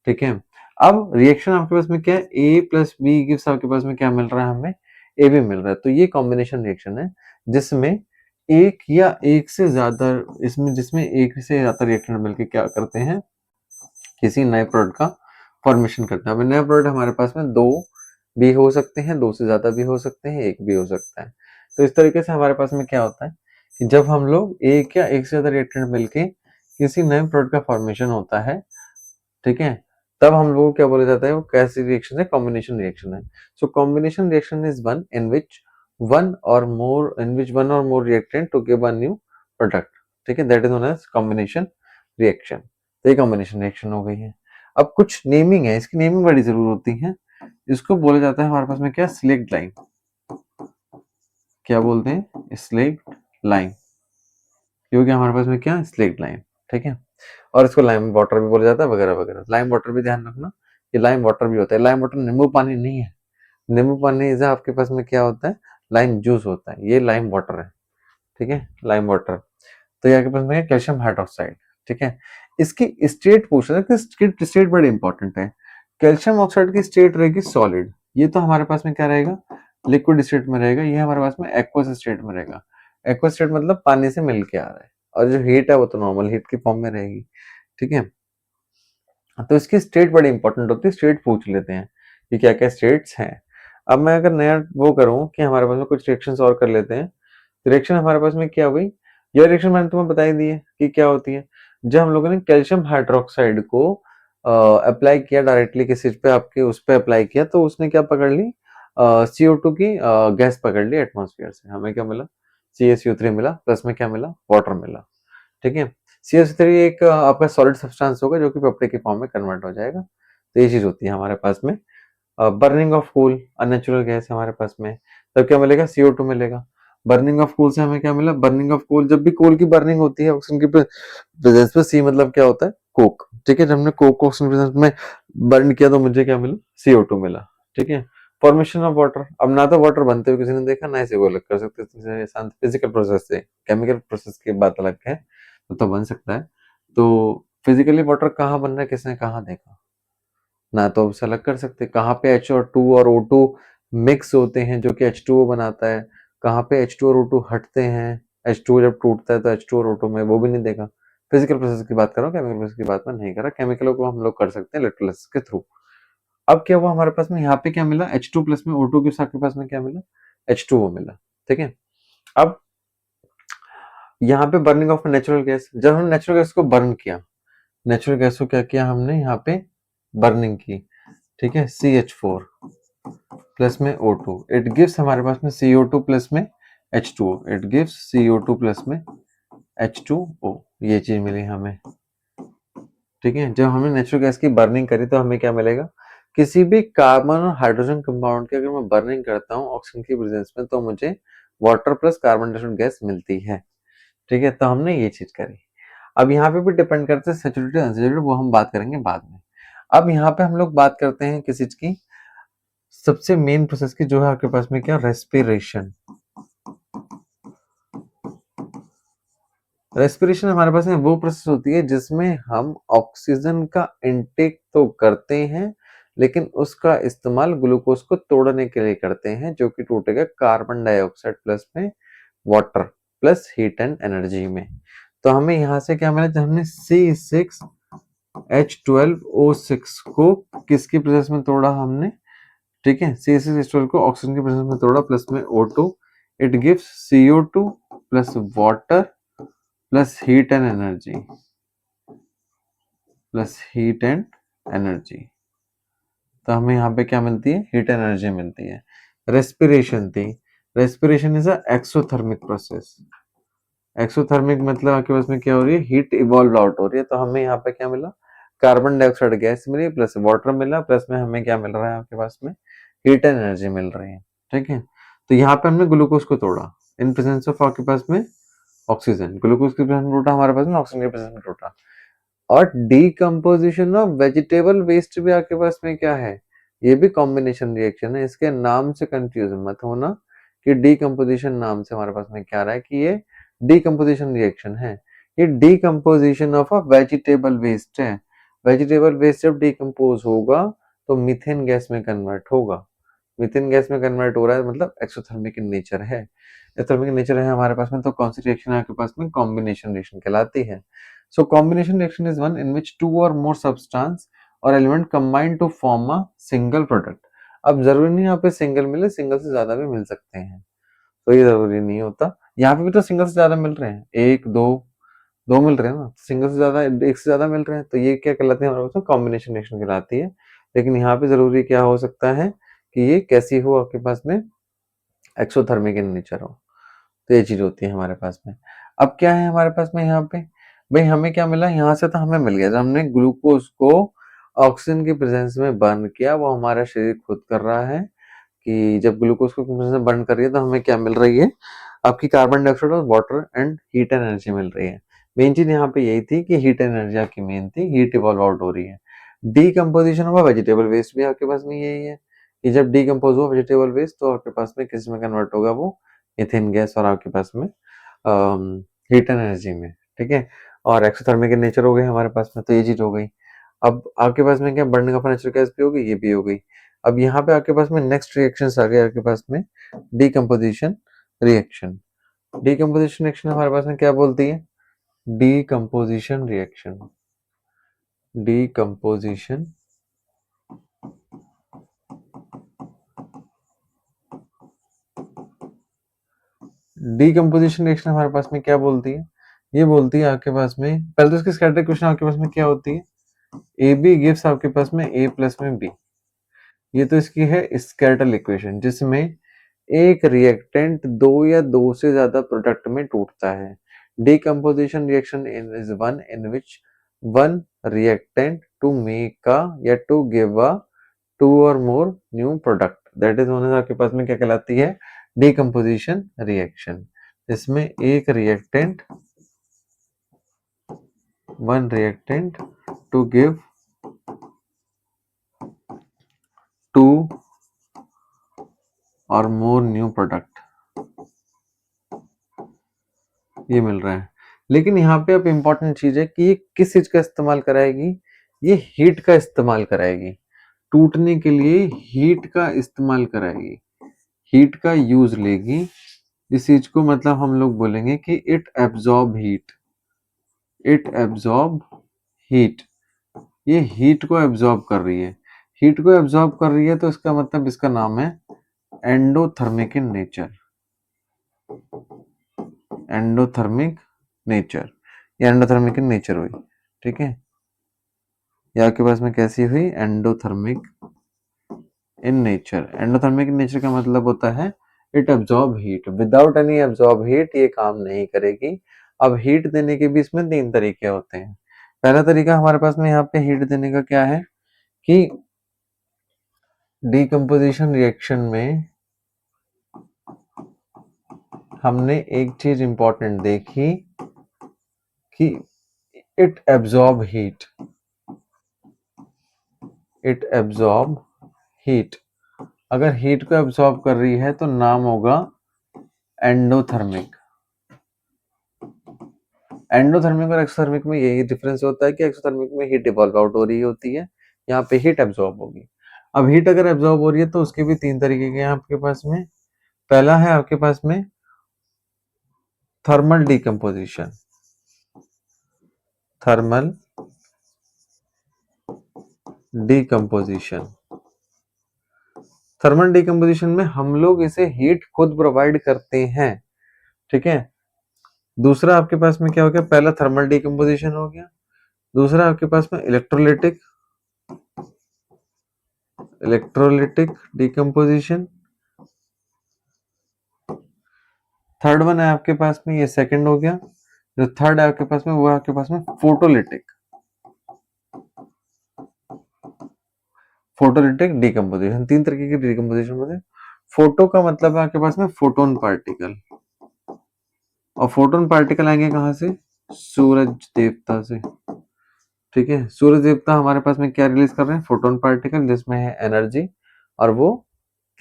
ठीक है। अब रिएक्शन आपके पास में क्या है, ए प्लस बी गिव्स आपके पास में क्या मिल रहा है, हमें ए भी मिल रहा है। तो ये कॉम्बिनेशन रिएक्शन है जिसमें एक या एक से ज्यादा, इसमें जिसमें एक से ज्यादा रिएक्शन मिलकर क्या करते हैं, किसी नए प्रोडक्ट का फॉर्मेशन करते हैं। अब नए प्रोडक्ट हमारे पास में दो भी हो सकते हैं, दो से ज्यादा भी हो सकते हैं, एक भी हो सकता है। तो इस तरीके से हमारे पास में क्या होता है कि जब हम लोग एक या एक से ज्यादा रिएक्टेंट मिलके किसी नए प्रोडक्ट का फॉर्मेशन होता है, ठीक है, तब हम लोग को क्या बोला जाता है, वो कैसी रिएक्शन है, कॉम्बिनेशन रिएक्शन है। So combination reaction is one in which one or more reactant to give a new product, ठीक है, that is known as combination reaction. तो ये कॉम्बिनेशन रिएक्शन हो गई है। अब कुछ नेमिंग है, इसकी नेमिंग बड़ी जरूर होती है। इसको बोला जाता है हमारे पास में क्या, स्लेक्ट लाइन। क्या बोलते हैं, स्लेक्ट लाइन, क्योंकि हमारे पास में क्या, स्लेक्ट लाइन, ठीक है। और इसको लाइम वाटर भी बोला जाता है वगैरह वगैरह। लाइम वाटर भी ध्यान रखना, ये लाइम वाटर भी होता है। लाइम वाटर नींबू पानी नहीं है, नींबू पानी इज आपके पास में क्या होता है, लाइम जूस होता है, ये लाइम वाटर है, ठीक है, लाइम वाटर। तो ये आपके पास में कैल्शियम हाइड्रोक्साइड, ठीक है। इसकी स्टेट पूछ रहा है कि इसकी स्टेट बड़ी इंपॉर्टेंट है। कैल्शियम ऑक्साइड की स्टेट रहेगी सॉलिड, ये तो हमारे पास में क्या रहेगा, लिक्विड स्टेट में रहेगा। ये हमारे पास में एक्वस स्टेट में रहेगा। एक्वस स्टेट मतलब पानी से मिल के आ रहा है, और जो हीट है वो तो नॉर्मल हीट की फॉर्म में रहेगी, ठीक है। तो इसकी स्टेट बड़ी इंपॉर्टेंट होती है, स्टेट पूछ लेते हैं कि क्या क्या स्टेट्स हैं। अब मैं अगर नया वो करूं कि हमारे पास में कुछ रिएक्शंस और कर लेते हैं। रिएक्शन हमारे पास में क्या हो गई, यह रिएक्शन मैंने तुम्हें बता ही दी है कि क्या होती है। जब हम लोगों ने कैल्शियम हाइड्रोक्साइड को अप्लाई किया डायरेक्टली किसी पे, आपके उस पे अप्लाई किया, तो उसने क्या पकड़ ली, CO2 की गैस पकड़ ली एटमॉस्फेयर से। हमें क्या मिला, CaCO3 मिला, प्लस में क्या मिला, वाटर मिला, ठीक है। CaCO3 एक आपका सॉलिड सब्सटेंस होगा जो कि पेप्टाइड के फॉर्म में कन्वर्ट हो जाएगा। तो ये चीज होती है हमारे पास में। Burning of coal, unnatural gas हमारे पास में, तब क्या मिलेगा, CO2 मिलेगा। बर्निंग ऑफ कोल से हमें क्या मिला, बर्निंग ऑफ कोल, जब भी कोल की बर्निंग होती है ऑक्सीजन की प्रेजेंस में, सी मतलब क्या होता है, कोक, ठीक है। जब हमने कोक को ऑक्सीजन प्रेजेंस में बर्न किया तो मुझे क्या मिला, CO2 मिला, ठीक है। फॉर्मेशन ऑफ वाटर, अब ना तो वाटर बनते हुए किसी ने देखा, ना इसे वो अलग कर सकते, फिजिकल प्रोसेस से, केमिकल प्रोसेस की बात अलग है, तो बन सकता है। तो फिजिकली वाटर कहाँ बन रहा है, किसने कहाँ देखा, ना तो उसे अलग कर सकते। कहाँ पे H2 और O2 मिक्स होते हैं जो कि H2O बनाता है, कहाँ पे H2 और O2 हटते हैं, H2 जब टूटता है तो H2 और O2 में, वो भी नहीं देखा। फिजिकल प्रोसेस की बात कर रहा हूँ, केमिकल प्रोसेस की बात मैं नहीं कर रहा। केमिकलों को हम लोग कर सकते हैं इलेक्ट्रोलाइसिस के थ्रू। अब क्या हुआ हमारे पास में, यहाँ पे क्या मिला, H2 प्लस में O2 के साथ के पास में क्या मिला, H2O मिला, ठीक है। अब यहाँ पे बर्निंग ऑफ नेचुरल गैस, जब हमने नेचुरल गैस को बर्न किया, नेचुरल गैस को क्या किया हमने, यहाँ पे बर्निंग की, ठीक है, CH4 प्लस में O2, इट गिव्स हमारे पास में CO2 प्लस में H2O, it gives CO2 plus में H2O, ये चीज मिली हमें, ठीक है। जब हमने नेचुरल गैस की बर्निंग करी तो हमें क्या मिलेगा, किसी भी कार्बन और हाइड्रोजन कंपाउंड की अगर मैं बर्निंग करता हूँ ऑक्सीजन की प्रेजेंस में, तो मुझे water plus carbon dioxide gas मिलती है, ठीक है। तो हमने ये चीज करी। अब यहाँ पे भी डिपेंड करते हैं सैचुरेटेड अनसैचुरेटेड, वो हम बात करेंगे बाद में। अब यहाँ पे हम लोग बात करते हैं किस चीज की, सबसे मेन प्रोसेस की, जो है आपके पास में क्या, रेस्पिरेशन। रेस्पिरेशन हमारे पास में वो प्रोसेस होती है जिसमें हम ऑक्सीजन का इनटेक तो करते हैं, लेकिन उसका इस्तेमाल ग्लूकोज को तोड़ने के लिए करते हैं, जो कि टूटेगा कार्बन डाइऑक्साइड प्लस में water plus heat and energy में। तो हमें यहाँ से क्या मिला, जब हमने C6H12O6 को किसकी प्रेजेंस में तोड़ा हमने, ठीक है, C6H12 को ऑक्सीजन की प्रेजेंस में तोड़ा, प्लस में O2, it gives CO2 plus water plus heat and energy, plus heat and energy. तो हमें यहाँ पे क्या मिलती है, हीट एंड एनर्जी मिलती है। रेस्पिरेशन थी, respiration is a exothermic process. Exothermic मतलब आपके पास में क्या हो रही है, हीट इवॉल्व आउट हो रही है। तो हमें यहाँ पे क्या मिला, कार्बन डाइऑक्साइड गैस मिली, प्लस वाटर मिला, प्लस में हमें क्या मिल रहा है आपके पास में, हीट एंड एनर्जी मिल रही है, ठीक है। तो यहाँ पे हमने ग्लूकोज को तोड़ा इन प्रेजेंस ऑफ आपके पास में ऑक्सीजन, ग्लूकोज की प्रेजेंस में टूटा हमारे पास में, ऑक्सीजन की प्रेजेंस में टूटा। और डीकम्पोजिशन ऑफ वेजिटेबल वेस्ट भी आपके पास में क्या है, ये भी कॉम्बिनेशन रिएक्शन है। इसके नाम से कंफ्यूज मत होना कि डीकम्पोजिशन नाम से हमारे पास में क्या आ रहा है कि ये डीकम्पोजिशन रिएक्शन है, ये decomposition of a vegetable waste है। वेजिटेबल वेस्ट जब डीकम्पोज होगा तो मीथेन गैस में कन्वर्ट होगा। मीथेन गैस में कन्वर्ट हो रहा है मतलब एक्सोथर्मिक इन नेचर है। एक्सोथर्मिक नेचर है हमारे पास में, तो कौन सी रिएक्शन है आपके पास में? कॉम्बिनेशन रिएक्शन कहलाती है। So combination reaction is one in which two और मोर सब्सटेंस और element combine to form a single product. अब जरूरी नहीं यहाँ पे सिंगल मिले, सिंगल से ज्यादा भी मिल सकते हैं, तो ये जरूरी नहीं होता। यहाँ पे भी तो सिंगल से ज्यादा मिल रहे हैं, एक दो, दो मिल रहे हैं ना, सिंगल से ज्यादा, एक से ज्यादा मिल रहे हैं, तो ये क्या कहलाते हैं हमारे पास? कॉम्बिनेशन रिएक्शन कहलाती है। लेकिन यहाँ पे जरूरी क्या हो सकता है कि ये कैसी हो आपके पास में? एक्सोथर्मिक इन नेचर हो, तो ये चीज होती है हमारे पास में। अब क्या है हमारे पास में यहाँ पे? भाई हमें क्या मिला यहाँ से? तो हमें मिल गया, जब हमने ग्लूकोज को ऑक्सीजन की प्रेजेंस में बर्न किया, वो हमारा शरीर खुद कर रहा है कि जब ग्लूकोज को प्रेजेंस में बर्न कर रही है तो हमें क्या मिल रही है? आपकी कार्बन डाइऑक्साइड और वाटर एंड हीट एनर्जी मिल रही है। मेन चीज यहाँ पे यही थी कि हीट एनर्जी आपकी मेन थी, हीट इवॉल्व आउट हो रही है। डीकम्पोजिशन हुआ वेजिटेबल वेस्ट भी आपके पास में यही है कि जब डीकम्पोज हुआ वेजिटेबल वेस्ट तो आपके पास में किस में कन्वर्ट होगा? वो मीथेन गैस और आपके पास में हीट एनर्जी में, ठीक है। और एक्सोथर्मिक इन नेचर हो गए हमारे पास में, तो ये चीज हो गई। अब आपके पास में क्या बर्निंग ऑफ नेचुरल गैस भी होगी, ये भी हो गई। अब यहाँ पे आपके पास में नेक्स्ट रिएक्शंस आ गए आपके पास में, डीकम्पोजिशन रिएक्शन। डीकम्पोजिशन रिएक्शन हमारे पास में क्या बोलती है? Decomposition reaction, decomposition decomposition reaction हमारे पास में क्या बोलती है? ये बोलती है आपके पास में, पहले तो इसकी स्कैटर इक्वेशन आपके पास में क्या होती है? ए बी गिव्स आपके पास में ए प्लस में बी। ये तो इसकी है स्कैटर इक्वेशन, जिसमें एक रिएक्टेंट दो या दो से ज्यादा प्रोडक्ट में टूटता है। Decomposition reaction is one in which one reactant to make a या टू गिव अ टू और more new product, that is known as आपके पास में क्या कहलाती है? Decomposition reaction. इसमें एक reactant, one reactant to give two और मोर न्यू प्रोडक्ट, ये मिल रहा है। लेकिन यहाँ पे अब इम्पोर्टेंट चीज है कि ये किस चीज का इस्तेमाल कराएगी? ये हीट का इस्तेमाल कराएगी, टूटने के लिए हीट का इस्तेमाल कराएगी, हीट का यूज लेगी। इस चीज को मतलब हम लोग बोलेंगे कि it absorb heat, it absorb heat. ये हीट को एब्जॉर्ब कर रही है, हीट को एब्जॉर्ब कर रही है, तो इसका मतलब इसका नाम है endothermic in nature, endothermic nature. ये एंडोथर्मिक इन नेचर हुई, ठीक है। ये आपके पास में कैसी हुई? Endothermic in nature. Endothermic in nature का मतलब होता है it absorb heat, without any absorb heat ये काम नहीं करेगी। अब हीट देने के भी इसमें तीन तरीके होते हैं। पहला तरीका हमारे पास में यहाँ पे हीट देने का क्या है कि डीकम्पोजिशन रिएक्शन में हमने एक चीज इंपॉर्टेंट देखी कि it absorb heat, it absorb heat. अगर हीट को एब्जॉर्ब कर रही है तो नाम होगा एंडोथर्मिक। एंडोथर्मिक और एक्सोथर्मिक में यही डिफरेंस होता है कि एक्सोथर्मिक में हीट इवॉल्व आउट हो रही होती है, यहाँ पे हीट एब्जॉर्ब होगी। अब हीट अगर एब्जॉर्ब हो रही है तो उसके भी तीन तरीके के हैं आपके पास में। पहला है आपके पास में thermal decomposition, thermal decomposition. Thermal decomposition में हम लोग इसे हीट खुद प्रोवाइड करते हैं, ठीक है। दूसरा आपके पास में क्या हो गया? पहला थर्मल डीकम्पोजिशन हो गया, दूसरा आपके पास में electrolytic, electrolytic decomposition. Third one है आपके पास में, ये सेकंड हो गया। जो थर्ड है आपके पास में वो है आपके पास में फोटोलिटिक, फोटोलिटिक डीकम्पोजिशन। तीन तरीके की डीकम्पोजिशन होते हैं। फोटो का मतलब है आपके पास में फोटोन पार्टिकल, और फोटोन पार्टिकल आएंगे कहां से? सूरज देवता से, ठीक है। सूरज देवता हमारे पास में क्या रिलीज कर रहे हैं? फोटोन पार्टिकल, जिसमें है एनर्जी, और वो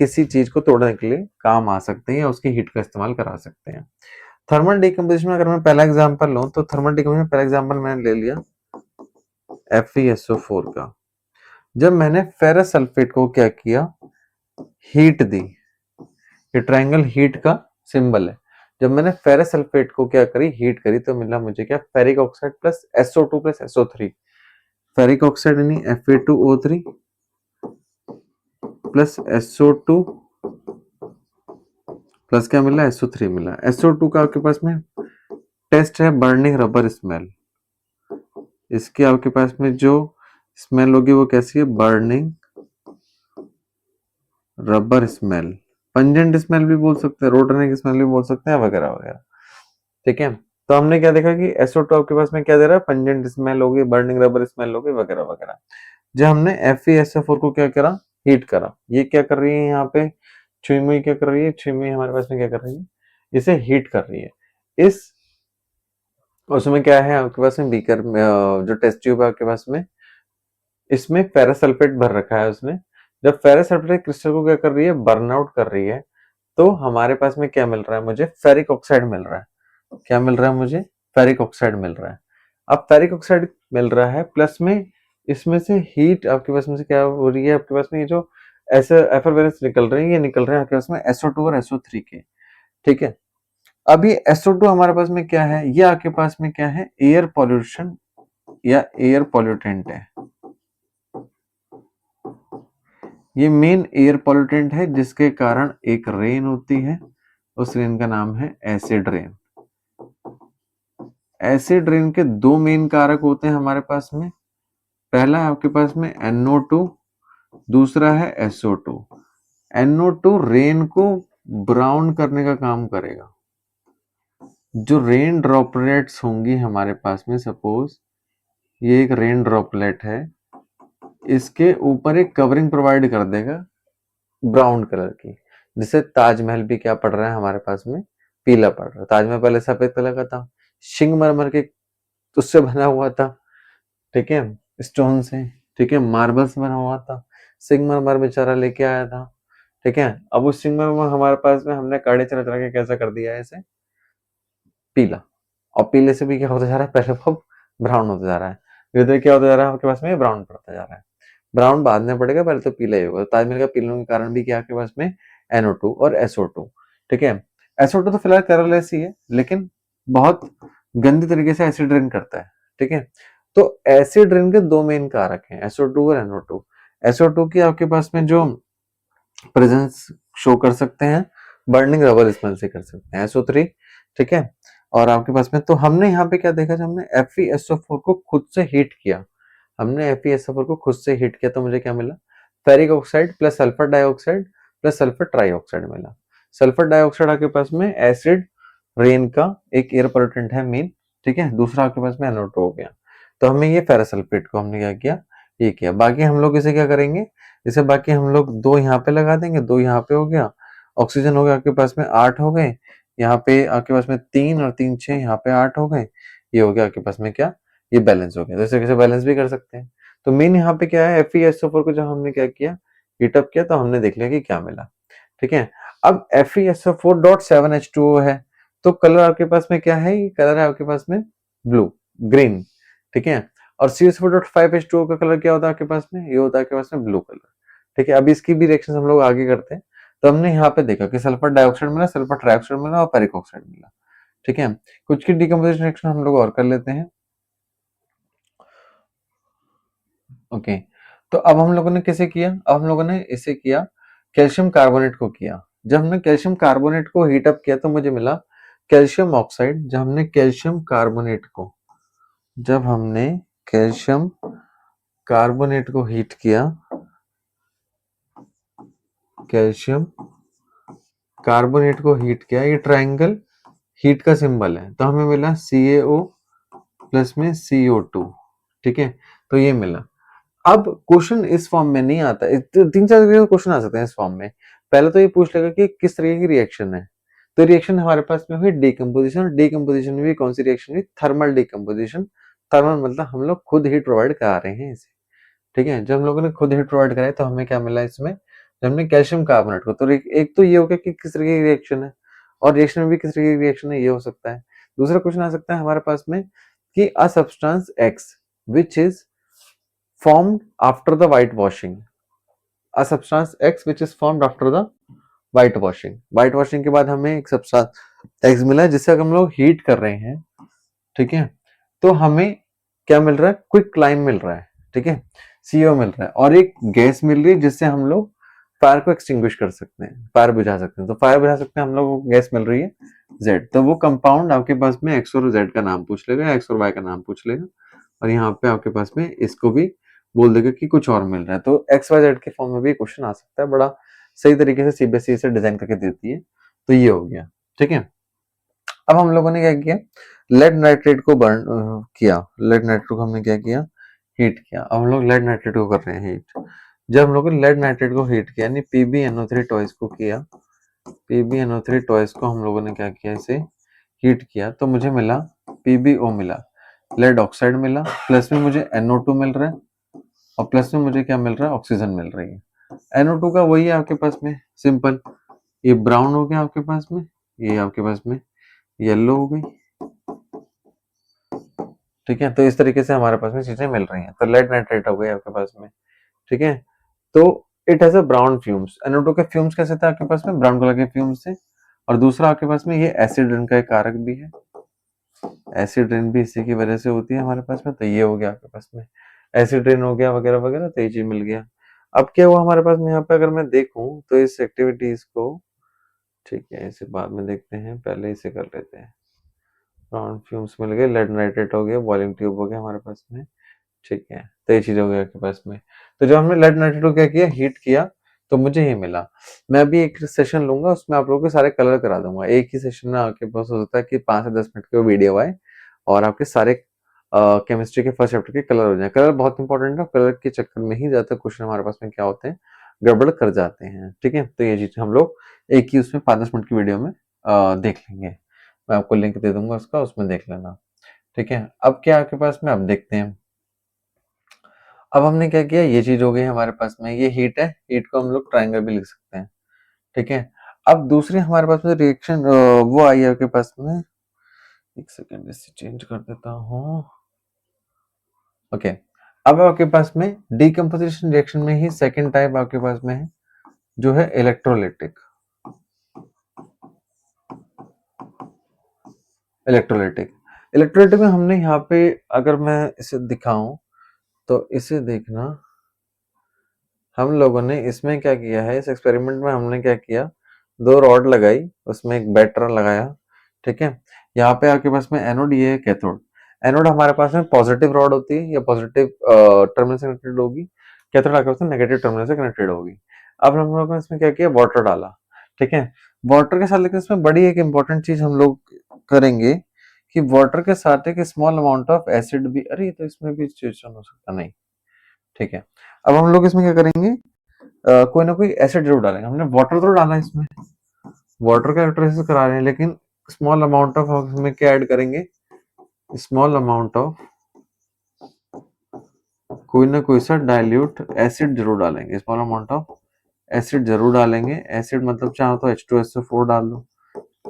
किसी चीज को तोड़ने के लिए काम आ सकते हैं या उसकी हीट का इस्तेमाल करा सकते हैं। थर्मल डिकम्पोजिशन में अगर मैं पहला एग्जांपल लूं तो थर्मल डिकम्पोजिशन में पहला एग्जांपल मैंने ले लिया FeSO4 का। जब मैंने फेरस सल्फेट को क्या किया, हीट दी, ये ट्रायंगल हीट का सिंबल है। जब मैंने फेरस सल्फेट को क्या करी, हीट करी, तो मिला मुझे क्या, ferric oxide plus SO2 plus SO3। Ferric oxide यानी Fa2O3 प्लस SO2 प्लस क्या मिला, SO3 मिला। SO2 का आपके पास में टेस्ट है बर्निंग रबर स्मेल। इसकी आपके पास में जो स्मेल होगी वो कैसी है, burning rubber smell. Pungent smell भी बोल सकते हैं, रोटने की स्मेल भी बोल सकते हैं, वगैरह वगैरह। ठीक है, तो हमने क्या देखा कि SO2 आपके पास में क्या दे रहा है, पंजेंट स्मेल होगी, बर्निंग रबर स्मेल होगी, वगैरह वगैरह। जब हमने FeSO4 को क्या करा, हीट करा, ये क्या कर रही है यहाँ पे, छुई क्या कर रही है, छुई हमारे पास में क्या कर रही है, इसे हीट कर रही है। इस उसमें क्या है आपके पास में, बीकर में जो टेस्ट ट्यूब है आपके पास में, इसमें फेरस सल्फेट भर रखा है उसने। जब फेरस सल्फेट क्रिस्टल को क्या कर रही है, बर्न आउट कर रही है, तो हमारे पास में क्या मिल रहा है, मुझे फेरिक ऑक्साइड मिल रहा है। क्या मिल रहा है मुझे, फेरिक ऑक्साइड मिल रहा है। अब फेरिक ऑक्साइड मिल रहा है, प्लस में इसमें से हीट आपके पास में से क्या हो रही है, आपके पास में ये जो ऐसे एफरवेरेंस निकल रही है, ये निकल रहे हैं आपके पास में SO2 और SO3 के। ठीक है, अब ये SO2 हमारे पास में क्या है, ये आपके पास में क्या है, एयर पॉल्यूशन या एयर पॉल्यूटेंट है। ये मेन एयर पॉल्यूटेंट है जिसके कारण एक रेन होती है, उस रेन का नाम है एसिड रेन। एसिड रेन के दो मेन कारक होते हैं हमारे पास में, पहला है आपके पास में NO2, दूसरा है SO2। NO2 रेन को ब्राउन करने का काम करेगा। जो रेन ड्रॉपलेट्स होंगी हमारे पास में, सपोज ये एक रेन ड्रॉपलेट है, इसके ऊपर एक कवरिंग प्रोवाइड कर देगा ब्राउन कलर की, जिससे ताजमहल भी क्या पड़ रहा है हमारे पास में, पीला पड़ रहा है। ताजमहल पहले सफेद कलर का था, संगमरमर के उससे बना हुआ था, ठीक है, स्टोन से, ठीक है, मार्बल से बना हुआ था, संगमरमर बेचारा लेके आया था। ठीक है, अब उस संगमरमर हमारे पास में हमने काढ़े चला चला के कैसा कर दिया है इसे, पीला। और पीले से भी क्या होता जा रहा है, पहले वो ब्राउन होता जा रहा है, धीरे धीरे क्या होता जा रहा है आपके पास में, ब्राउन पड़ता जा रहा है। ब्राउन बाद में पड़ेगा, पहले तो पीला ही होगा। ताजमहल का पीले होने के कारण भी क्या आपके पास में, NO2 और SO2। ठीक है, SO2 तो फिलहाल कलरलेस ही है, लेकिन बहुत गंदी तरीके से एसिड ड्रेन करता है। ठीक है, तो एसिड ड्रेन के दो मेन कारक हैं, SO2 और NO2। SO2 की आपके पास में जो प्रेजेंस शो कर सकते हैं, बर्निंग रबर स्मेल से कर सकते हैं, SO3। ठीक है, और आपके पास में तो हमने यहाँ पे क्या देखा, जब हमने FeSO4 को खुद से हीट किया, हमने FeSO4 को खुद से हीट किया, तो मुझे क्या मिला, ferric oxide plus sulphur dioxide plus sulphur trioxide मिला। सल्फर डाइऑक्साइड आपके पास में एसिड रेन का एक एयर पोल्यूटेंट है मेन। ठीक है, दूसरा आपके पास में NO2 हो गया। तो हमें ये फेरस सल्फेट को हमने क्या किया, ये किया। बाकी हम लोग इसे क्या करेंगे, इसे बाकी हम लोग दो यहाँ पे लगा देंगे, दो यहाँ पे हो गया, ऑक्सीजन हो गया आपके पास में 8 हो गए, यहाँ पे आपके पास में 3 और 3 6, यहाँ पे 8 हो गए, ये हो गया आपके पास में क्या, ये बैलेंस हो गया। जैसे कैसे बैलेंस भी कर सकते हैं। तो मेन यहाँ पे क्या है, FeSO4 को जब हमने क्या किया, हीटअप किया, तो हमने देख लिया कि क्या मिला। ठीक है, अब FeSO4.7H2O है, तो कलर आपके पास में क्या है, ये कलर है आपके पास में ब्लू, ग्रीन। ठीक है, और CH4.5H2O का कलर क्या होता है आपके पास में, ये होता है आपके पास में ब्लू कलर। ठीक है, अब इसकी भी रिएक्शन हम लोग आगे करते हैं। तो हमने यहाँ पे देखा कि सल्फर डाइऑक्साइड मिला, सल्फर ट्राइऑक्साइड मिला और पेरिक ऑक्साइड मिला। ठीक है, कुछ की डिकम्पोजिशन रिएक्शन हम लोग और कर लेते हैं। ओके, तो अब हम लोगों ने कैसे किया, अब हम लोगों ने इसे किया, कैल्शियम कार्बोनेट को किया। जब हमने कैल्शियम कार्बोनेट को हीट अप किया तो मुझे मिला कैल्शियम ऑक्साइड। जब हमने कैल्शियम कार्बोनेट को हीट किया, कैल्शियम कार्बोनेट को हीट किया, ये ट्रायंगल हीट का सिंबल है, तो हमें मिला CaO प्लस में CO2। ठीक है, तो ये मिला। अब क्वेश्चन इस फॉर्म में नहीं आता, तीन चार तरीके के क्वेश्चन आ सकते हैं इस फॉर्म में। पहले तो ये पूछ लेगा कि किस तरीके की रिएक्शन है, तो रिएक्शन हमारे पास में हुई डिकम्पोजिशन। डिकम्पोजिशन में भी कौन सी रिएक्शन हुई, थर्मल डिकम्पोजिशन। थर्मल मतलब हम लोग खुद हीट प्रोवाइड करा रहे हैं इसे। ठीक है, जब हम लोगों ने खुद हीट प्रोवाइड कराई तो हमें क्या मिला इसमें, जब हमने कैल्शियम कार्बोनेट को, तो एक तो ये हो गया कि किस तरीके की रिएक्शन है, और रिएक्शन में भी किस तरीके की रिएक्शन है ये हो सकता है। दूसरा क्वेश्चन आ सकता है हमारे पास में कि a substance x which is formed after the white washing, a substance x which is formed after the white washing, white washing के बाद हमें एक सब्सटेंस एक्स मिला है जिससे अगर हम लोग हीट कर रहे हैं, ठीक है, तो हमें क्या मिल रहा है, क्विक लाइम मिल रहा है, ठीक है, सीओ मिल रहा है और एक गैस मिल रही है जिससे हम लोग फायर को एक्सटिंग्विश कर सकते हैं, फायर बुझा सकते हैं। तो फायर बुझा सकते हैं हम लोग को गैस मिल रही है जेड। तो वो कंपाउंड आपके पास में एक्स और जेड का नाम पूछ लेगा, एक्स और वाई का नाम पूछ लेगा और यहाँ पे आपके पास में इसको भी बोल देगा कि कुछ और मिल रहा है। तो एक्स वाई जेड के फॉर्म में भी क्वेश्चन आ सकता है, बड़ा सही तरीके से सीबीएसई से डिजाइन करके देती है। तो ये हो गया, ठीक है। अब हम लोगों ने क्या किया, लेड नाइट्रेट को बर्न किया, लेड नाइट्रेट को हमने क्या किया, हीट किया। अब हम लोग लेड नाइट्रेट को कर रहे हैं हीट। जब हम लोगों ने लेड नाइट्रेट को हीट किया यानी PbNO3 टॉयज को किया, PbNO3 टॉयज को हम लोगों ने क्या किया, इसे हीट किया तो मुझे मिला PbO मिला, लेड ऑक्साइड मिला, प्लस में मुझे NO2 मिल रहा है और प्लस में मुझे क्या मिल रहा है, ऑक्सीजन मिल रही है। NO2 का वही है आपके पास में सिंपल, ये ब्राउन हो गया आपके पास में, ये आपके पास में येलो हो गई, ठीक है। तो इस तरीके से हमारे पास में चीजें मिल रही हैं। तो लेड नाइट्रेट हो गई आपके पास में, ठीक है। तो it has a brown fumes, NO2 के फ्यूम्स कैसे थे आपके पास में, ब्राउन कलर के फ्यूम्स थे। और दूसरा आपके पास में ये एसिड रेन का एक कारक भी है, एसिड रेन भी इसी की वजह से होती है हमारे पास में। तो ये हो गया आपके पास में एसिड रेन हो गया वगैरह वगैरह, तो ये चीज मिल गया। अब क्या हुआ हमारे पास में, यहाँ पे अगर मैं देखूं तो इस एक्टिविटीज को, ठीक है, इसे बाद में देखते हैं, पहले इसे कर लेते हैं। ब्राउन फ्यूम्स मिल गए, लेड नाइट्रेट हो गया, बॉइलिंग ट्यूब हो गया हमारे पास में, ठीक है। तो ये चीज हो गया आपके पास में। तो जब हमने लेड नाइट्रेट को क्या किया, हीट किया, तो मुझे ये मिला। मैं अभी एक सेशन लूंगा, उसमें आप लोगों के सारे कलर करा दूंगा। एक ही सेशन में आपके पास हो सकता है कि 5 से 10 मिनट के वीडियो आए और आपके सारे केमिस्ट्री के फर्स्ट चैप्टर के कलर हो जाए। कलर बहुत इंपॉर्टेंट है, कलर के चक्कर में ही ज्यादातर क्वेश्चन हमारे पास में क्या होते हैं, गड़बड़ कर जाते हैं, ठीक है। तो ये चीज हम लोग एक ही उसमें 5-10 मिनट की वीडियो में देख लेंगे। मैं आपको लिंक दे दूंगा उसका, उसमें देख लेना, ठीक है। अब क्या आपके पास में, अब देखते हैं। अब हमने क्या किया, ये चीज हो गई हमारे पास में, ये हीट है, हीट को हम लोग ट्रायंगल भी लिख सकते हैं, ठीक है। अब दूसरी हमारे पास में रिएक्शन वो आई है आपके पास में, एक सेकेंड इसे चेंज कर देता हूँ, ओके। अब आपके पास में डीकम्पोजिशन रिएक्शन में ही सेकंड टाइप आपके पास में है जो है इलेक्ट्रोलिटिक, इलेक्ट्रोलिटिक। इलेक्ट्रोलिटिक में हमने यहाँ पे, अगर मैं इसे दिखाऊं तो इसे देखना, हम लोगों ने इसमें क्या किया है, इस एक्सपेरिमेंट में हमने क्या किया, 2 रॉड लगाई, उसमें एक बैटर लगाया, ठीक है। यहाँ पे आपके पास में एनोड, ये है कैथोड। एनोड हमारे पास में पॉजिटिव रॉड होती है या पॉजिटिव टर्मिनल से कनेक्टेड होगी, कैथोड आपके पास में नेगेटिव टर्मिनल से कनेक्टेड होगी। अब हम लोगों ने इसमें क्या किया, वाटर डाला, ठीक है। वाटर के साथ लेकिन इसमें बड़ी एक इंपॉर्टेंट चीज हम लोग करेंगे कि वाटर के साथ एक स्मॉल अमाउंट ऑफ एसिड भी, अरे तो इसमें भी सिचुएशन हो सकता नहीं, ठीक है। अब हम लोग इसमें क्या करेंगे, कोई ना कोई एसिड जरूर डालेंगे। हमने वाटर तो डाला है इसमें, वाटर का इलेक्ट्रोलाइसिस करा रहे हैं, लेकिन स्मॉल अमाउंट ऑफ हम इसमें क्या ऐड करेंगे, स्मॉल अमाउंट ऑफ कोई ना कोई सा डाइल्यूट एसिड जरूर डालेंगे, स्मॉल अमाउंट ऑफ एसिड जरूर डालेंगे। एसिड मतलब चाहे तो H2SO4 डाल दो,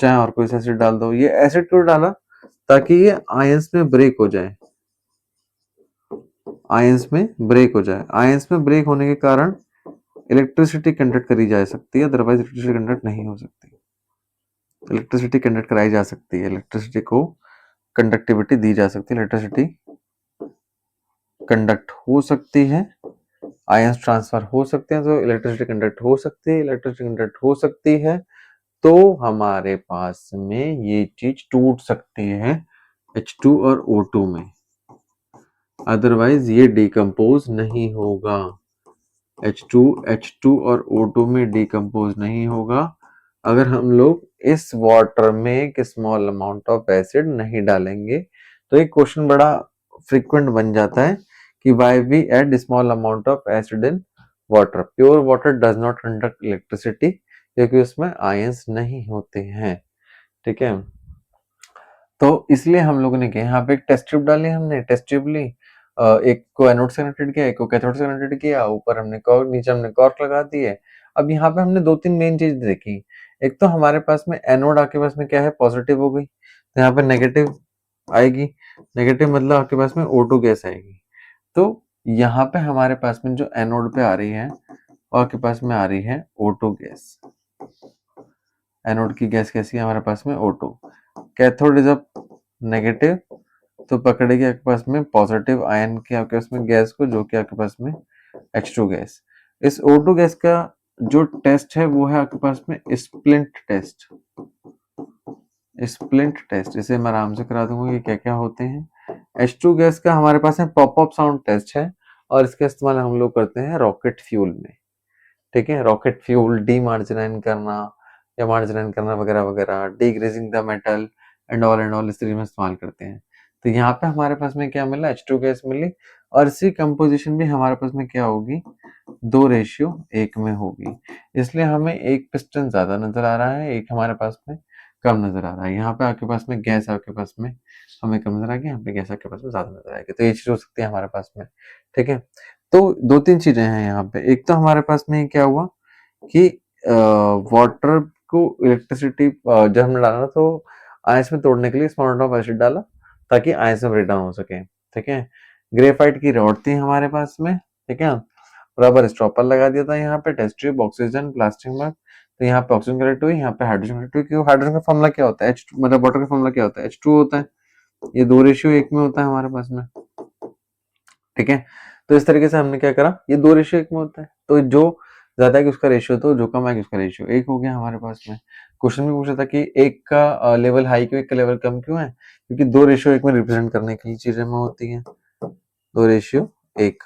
चाहे और कोई सा एसिड डाल दो। ये एसिड क्यों डाला, ताकि ये आयंस में ब्रेक हो जाए, आयंस में ब्रेक हो जाए। आयंस में ब्रेक होने के कारण इलेक्ट्रिसिटी कंडक्ट करी जा सकती है, अदरवाइज इलेक्ट्रिसिटी कंडक्ट नहीं हो सकती। इलेक्ट्रिसिटी कंडक्ट कराई जा सकती है, इलेक्ट्रिसिटी को कंडक्टिविटी दी जा सकती है, इलेक्ट्रिसिटी कंडक्ट हो सकती है, आयंस ट्रांसफर हो सकते हैं, तो इलेक्ट्रिसिटी कंडक्ट हो सकती है, इलेक्ट्रिसिटी कंडक्ट हो सकती है तो हमारे पास में ये चीज टूट सकती है H2 और O2 में, अदरवाइज ये डिकम्पोज नहीं होगा। H2 और O2 में डिकम्पोज नहीं होगा अगर हम लोग इस वाटर में एक स्मॉल अमाउंट ऑफ एसिड नहीं डालेंगे। तो एक क्वेश्चन बड़ा फ्रीक्वेंट बन जाता है कि why we add small amount of acid in water, pure water does not conduct electricity, क्योंकि उसमें आयंस नहीं होते हैं, ठीक है। तो इसलिए हम लोगों ने किया, यहाँ पे एक टेस्ट ट्यूब डाली, हमने टेस्ट ट्यूब ली, एक को एनोड से कनेक्टेड किया, एक को कैथोड से कनेक्टेड किया, ऊपर हमने कॉर्क, नीचे हमने कॉर्क लगा दी है। अब यहाँ पे हमने 2-3 मेन चीज देखी। एक तो हमारे पास में एनोड आपके पास में क्या है, पॉजिटिव हो गई, तो यहाँ पे नेगेटिव आएगी, नेगेटिव मतलब आपके पास में O2 गैस आएगी। तो यहाँ पे हमारे पास में जो एनोड पे आ रही है और आपके पास में आ रही है O2 गैस। एनोड की गैस कैसी है हमारे पास में, O2। Cathode is a negative, तो पकड़ेगी आपके पास में पॉजिटिव आयन की आपके पास में गैस को, जो कि आपके पास में H2 गैस। इस O2 गैस का जो टेस्ट है वो है आपके पास में स्प्लिंट टेस्ट। स्प्लिंट टेस्ट इसे मैं आराम से करा दूंगा कि क्या क्या होते हैं। H2 गैस का हमारे पास में पॉप अप साउंड टेस्ट है, और इसका इस्तेमाल हम लोग करते हैं रॉकेट फ्यूल में। ठीक है, रॉकेट फ्यूल डीमार्जिनाइन करना या मार्जिनाइन करना वगैरह वगैरह, डीग्रेजिंग द मेटल एंड ऑल इस तरीके में इस्तेमाल करते हैं। तो यहाँ पे हमारे पास में क्या मिला, H2 गैस मिली, और इसी कंपोजिशन भी हमारे पास में क्या होगी, 2:1 में होगी। इसलिए हमें एक पिस्टन ज्यादा नजर आ रहा है, एक हमारे पास में कम नजर आ रहा है। यहाँ पे आपके पास में गैस आपके पास में हमें कम नजर आ गई, यहाँ पे गैस आपके पास में ज्यादा नजर आएगी। तो ये चीज हो सकती है हमारे पास में। ठीक है, तो 2-3 चीजें हैं यहाँ पे। एक तो हमारे पास में क्या हुआ कि वाटर को इलेक्ट्रिसिटी जब हमने डाला तो आयंस में तोड़ने के लिए स्मॉल अमाउंट ऑफ एसिड डाला ताकि आयंस में ब्रेक डाउन हो सके। ठीक है, ग्रेफाइट की रॉड थी हमारे पास में। ठीक है, रबर स्टॉपर लगा दिया था यहाँ पे, टेस्ट ट्यूब, ऑक्सीजन, प्लास्टिक मग। तो यहाँ पे ऑक्सीजन कलेक्ट हुई, यहाँ पे हाइड्रोजन कलेक्ट हुई। क्यों, हाइड्रोजन का फॉर्मूला क्या होता है, H2, मतलब वाटर का फॉर्मूला क्या होता है, H2 होता है। ये 2:1 में होता है हमारे पास में। ठीक है, तो इस तरीके से हमने क्या करा, ये 2:1 में होता है, तो जो ज्यादा है कि उसका रेशियो, तो जो कम है कि उसका रेशियो 1 हो गया हमारे पास में। क्वेश्चन में पूछा था कि एक का लेवल हाई क्यों, एक का लेवल कम क्यों है, क्योंकि 2:1 में रिप्रेजेंट करने की चीजें में होती है, 2:1।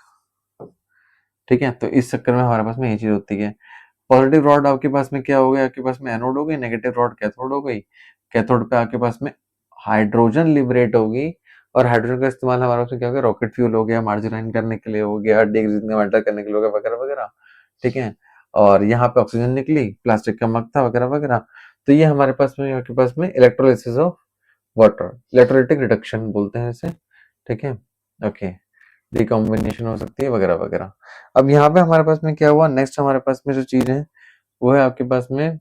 ठीक है, तो इस चक्कर में हमारे पास में ये चीज होती है। पॉजिटिव रॉड आपके पास में क्या हो गया, आपके पास में एनोड हो गई, नेगेटिव रॉड कैथोड हो गई। कैथोड पे आपके पास में हाइड्रोजन लिबरेट होगी, और हाइड्रोजन का इस्तेमाल हमारे पास में क्या हो गया, रॉकेट फ्यूल हो गया, मार्जिनाइन करने के लिए हो गया, डिग्रेडेशन करने के लिए हो गया, वगैरह वगैरह। ठीक है, और यहाँ पे ऑक्सीजन निकली, प्लास्टिक का मग था, वगैरह वगैरह। तो ये हमारे पास में, आपके पास में electrolysis of water, electrolytic reduction बोलते हैं इसे। ठीक है, ओके, डिकॉम्बिनेशन हो सकती है, वगैरह वगैरह। अब यहाँ पे हमारे पास में क्या हुआ, नेक्स्ट हमारे पास में जो चीज है वो है आपके पास में,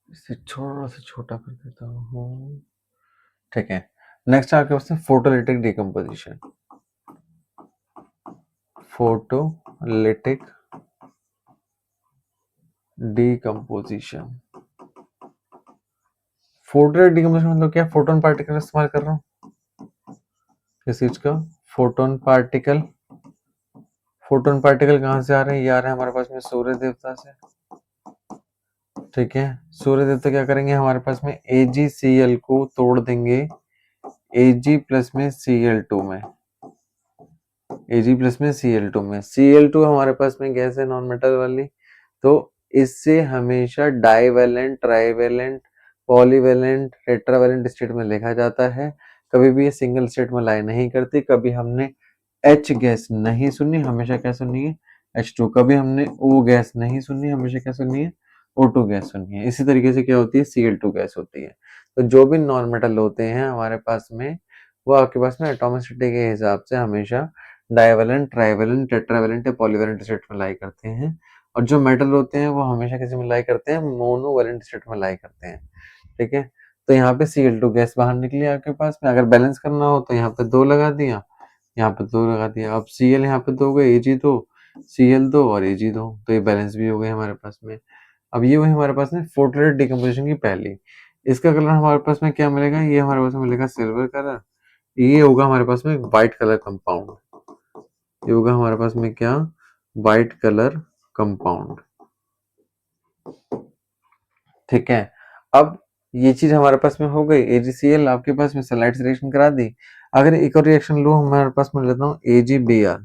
इसे थोड़ा सा छोटा कर देता हूँ। ठीक है, नेक्स्ट आपके पास में photolytic decomposition. Photolytic decomposition, photolytic decomposition मतलब क्या, फोटोन पार्टिकल इस्तेमाल कर रहा हूँ किस चीज का, फोटोन पार्टिकल। फोटोन पार्टिकल कहाँ से आ रहे हैं, ये आ रहे हैं हमारे पास में सूर्य देवता से। ठीक है, सूर्य देवता क्या करेंगे, हमारे पास में AgCl को तोड़ देंगे Ag प्लस में Cl2 में, Ag प्लस में Cl2 में। Cl2 हमारे पास में गैस है नॉन मेटल वाली, तो इससे हमेशा divalent, trivalent, polyvalent, tetravalent state में लिखा जाता है। कभी भी ये सिंगल स्टेट में लाई नहीं करती। कभी हमने H गैस नहीं सुनी, हमेशा क्या सुनी है, H2। कभी हमने O गैस नहीं सुनी, हमेशा क्या सुनी है, O2 गैस सुनी है। इसी तरीके से क्या होती है, Cl2 गैस होती है। तो जो भी नॉन मेटल होते हैं हमारे पास में, वो आपके पास में एटॉमिसिटी के हिसाब से हमेशा डाइवेलेंट, ट्राइवेलेंट, टेट्रावेलेंट या पॉलीवेलेंट स्टेट में लाई करते हैं। और जो मेटल होते हैं वो हमेशा किसी में लाई करते हैं, मोनोवेलेंट स्टेट में लाई करते हैं। ठीक है, तो यहाँ पे Cl2 गैस बाहर निकली आपके पास में। अगर बैलेंस करना हो तो यहाँ पे 2 लगा दिया, यहाँ पे 2 लगा दिया। अब Cl यहाँ पे 2 हो गए, Ag2, Cl2 और Ag2, तो ये बैलेंस भी हो गए हमारे पास में। अब ये हुई हमारे पास में फोटोलिटिक डिकम्पोजिशन की पहली। इसका कलर हमारे पास में क्या मिलेगा, ये हमारे पास में मिलेगा सिल्वर कलर। ये होगा हमारे पास में व्हाइट कलर कंपाउंड। ये होगा हमारे पास में क्या, व्हाइट कलर कंपाउंड। ठीक है, अब ये चीज हमारे पास में हो गई। AgCl आपके पास में सलाइड से रिएक्शन करा दी। अगर एक और रिएक्शन लो हमारे पास में, लेता हूँ AgBr,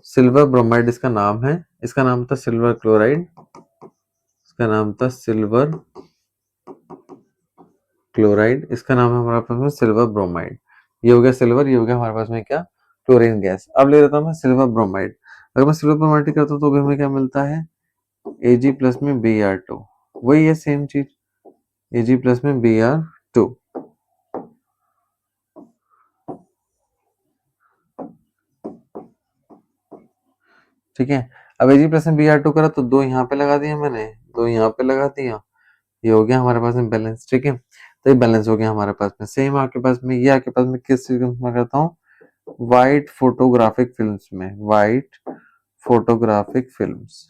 सिल्वर ब्रोमाइड इसका नाम है। इसका नाम था सिल्वर क्लोराइड, इसका नाम था सिल्वर क्लोराइड, इसका नाम है हमारे पास में सिल्वर ब्रोमाइड। ये हो गया सिल्वर, ये हो गया हमारे पास में क्या, क्लोरीन गैस। अब ले लेता हूँ मैं सिल्वर ब्रोमाइड। अगर मैं सिल्वर ब्रोमाइड करता हूँ तो भी हमें क्या मिलता है, Ag प्लस में Br2, वही है सेम चीज, Ag प्लस में Br2। ठीक है, अब Ag प्लस में Br2 करा तो 2 यहाँ पे लगा दिया मैंने, 2 यहाँ पे लगा दिया, ये हो गया हमारे पास में बैलेंस। ठीक है, तो ये बैलेंस हो गया हमारे पास में। सेम आपके पास में ये आपके पास में किस चीज में करता हूँ, वाइट फोटोग्राफिक फिल्म्स में, white photographic films,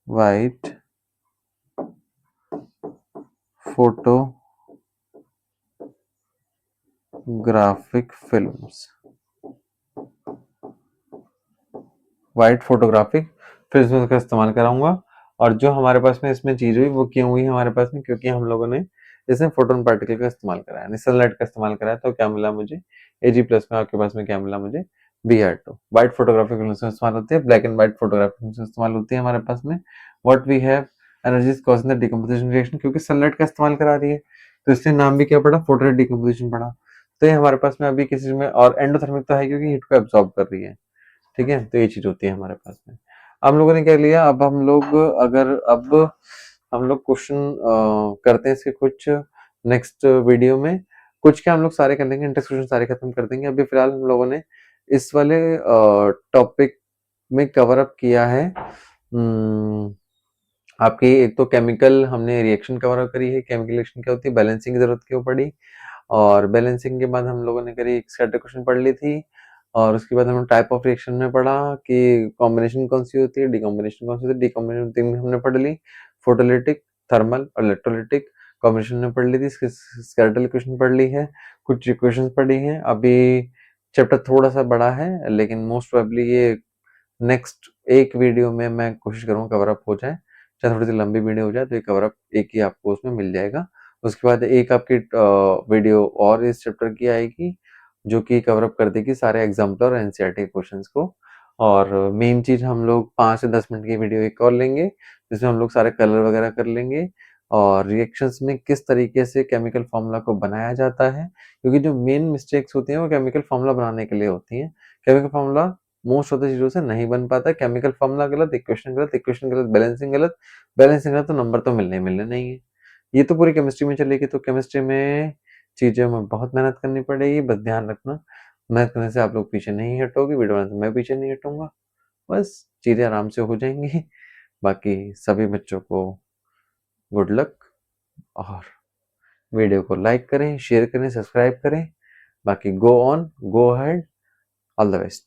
white photographic films, white photographic film का इस्तेमाल कराऊंगा। और जो हमारे पास में इसमें चीज हुई वो क्यों हुई हमारे पास में, क्योंकि हम लोगों ने इसमें फोटोन पार्टिकल का इस्तेमाल कराया, यानी सनलाइट का इस्तेमाल कराया। तो क्या मिला मुझे, Ag प्लस में आपके पास में क्या मिला मुझे, Br2। व्हाइट फोटोग्राफिक फिल्म में इस्तेमाल होती है, black and white photographic film में इस्तेमाल होती है हमारे पास में। What we have, energy causing the decomposition reaction, क्योंकि सनलाइट का इस्तेमाल करा रही है तो इसलिए नाम भी क्या पड़ा, फोटो डिकम्पोजिशन पड़ा। तो ये हमारे पास में अभी किसी में, और एंडोथर्मिक तो है क्योंकि हीट को एब्जॉर्ब कर रही है। ठीक है, तो ये चीज होती है हमारे पास में। हम लोगों ने क्या लिया, अब हम लोग अगर अब हम लोग क्वेश्चन करते हैं इसके कुछ नेक्स्ट वीडियो में, कुछ क्या हम लोग सारे कर लेंगे, इंटरेस्ट क्वेश्चन सारे खत्म कर देंगे। अभी फिलहाल हम लोगों ने इस वाले टॉपिक में कवर अप किया है आपकी, एक तो केमिकल हमने रिएक्शन कवर अप करी है, केमिकल रिएक्शन क्या होती है, बैलेंसिंग की जरूरत क्यों पड़ी, और बैलेंसिंग के बाद हम लोगों ने करी स्कैटर क्वेश्चन पढ़ ली थी, और उसके बाद हमने टाइप ऑफ रिएक्शन में पढ़ा कि कॉम्बिनेशन कौन सी होती है, डिकॉम्बिनेशन कौन सी होती है, डिकॉम्बिनेशन तीन हमने पढ़ ली, फोटोलिटिक, थर्मल और इलेक्ट्रोलिटिक कॉम्बिनेशन ने पढ़ ली थी, स्कैटर क्वेश्चन पढ़ ली है, कुछ इक्वेशन पढ़ी है। अभी चैप्टर थोड़ा सा बड़ा है लेकिन मोस्ट प्रोबेबली ये नेक्स्ट एक वीडियो में मैं कोशिश करूंगा कवर अप हो जाए, चाहे थोड़ी सी लंबी वीडियो हो जाए तो ये कवर अप एक ही आपको उसमें मिल जाएगा। उसके बाद एक आपकी वीडियो और इस चैप्टर की आएगी जो कि कवर अप कर देगी सारे एग्जाम्पल और एनसीईआरटी क्वेश्चंस को। और मेन चीज हम लोग 5 से 10 मिनट की वीडियो एक और लेंगे जिसमें हम लोग सारे कलर वगैरह कर लेंगे, और रिएक्शंस में किस तरीके से केमिकल फॉर्मूला को बनाया जाता है, क्योंकि जो मेन मिस्टेक्स होती हैं वो केमिकल फॉर्मूला बनाने के लिए होती हैं। Chemical formula most of the चीजों से नहीं बन पाता, केमिकल फॉर्मूला गलत, इक्वेशन गलत, इक्वेशन गलत, बैलेंसिंग गलत, बैलेंसिंग गलत, तो नंबर तो मिलने मिलने नहीं है। ये तो पूरी केमिस्ट्री में चलेगी, तो केमिस्ट्री में चीजों में बहुत मेहनत करनी पड़ेगी, बस ध्यान रखना मेहनत करने से आप लोग पीछे नहीं हटोगे, वीडियो बनाने से मैं पीछे नहीं हटूंगा, बस चीजें आराम से हो जाएंगी। बाकी सभी बच्चों को गुड लक, और वीडियो को लाइक करें, शेयर करें, सब्सक्राइब करें। बाकी go on, go ahead, all the best.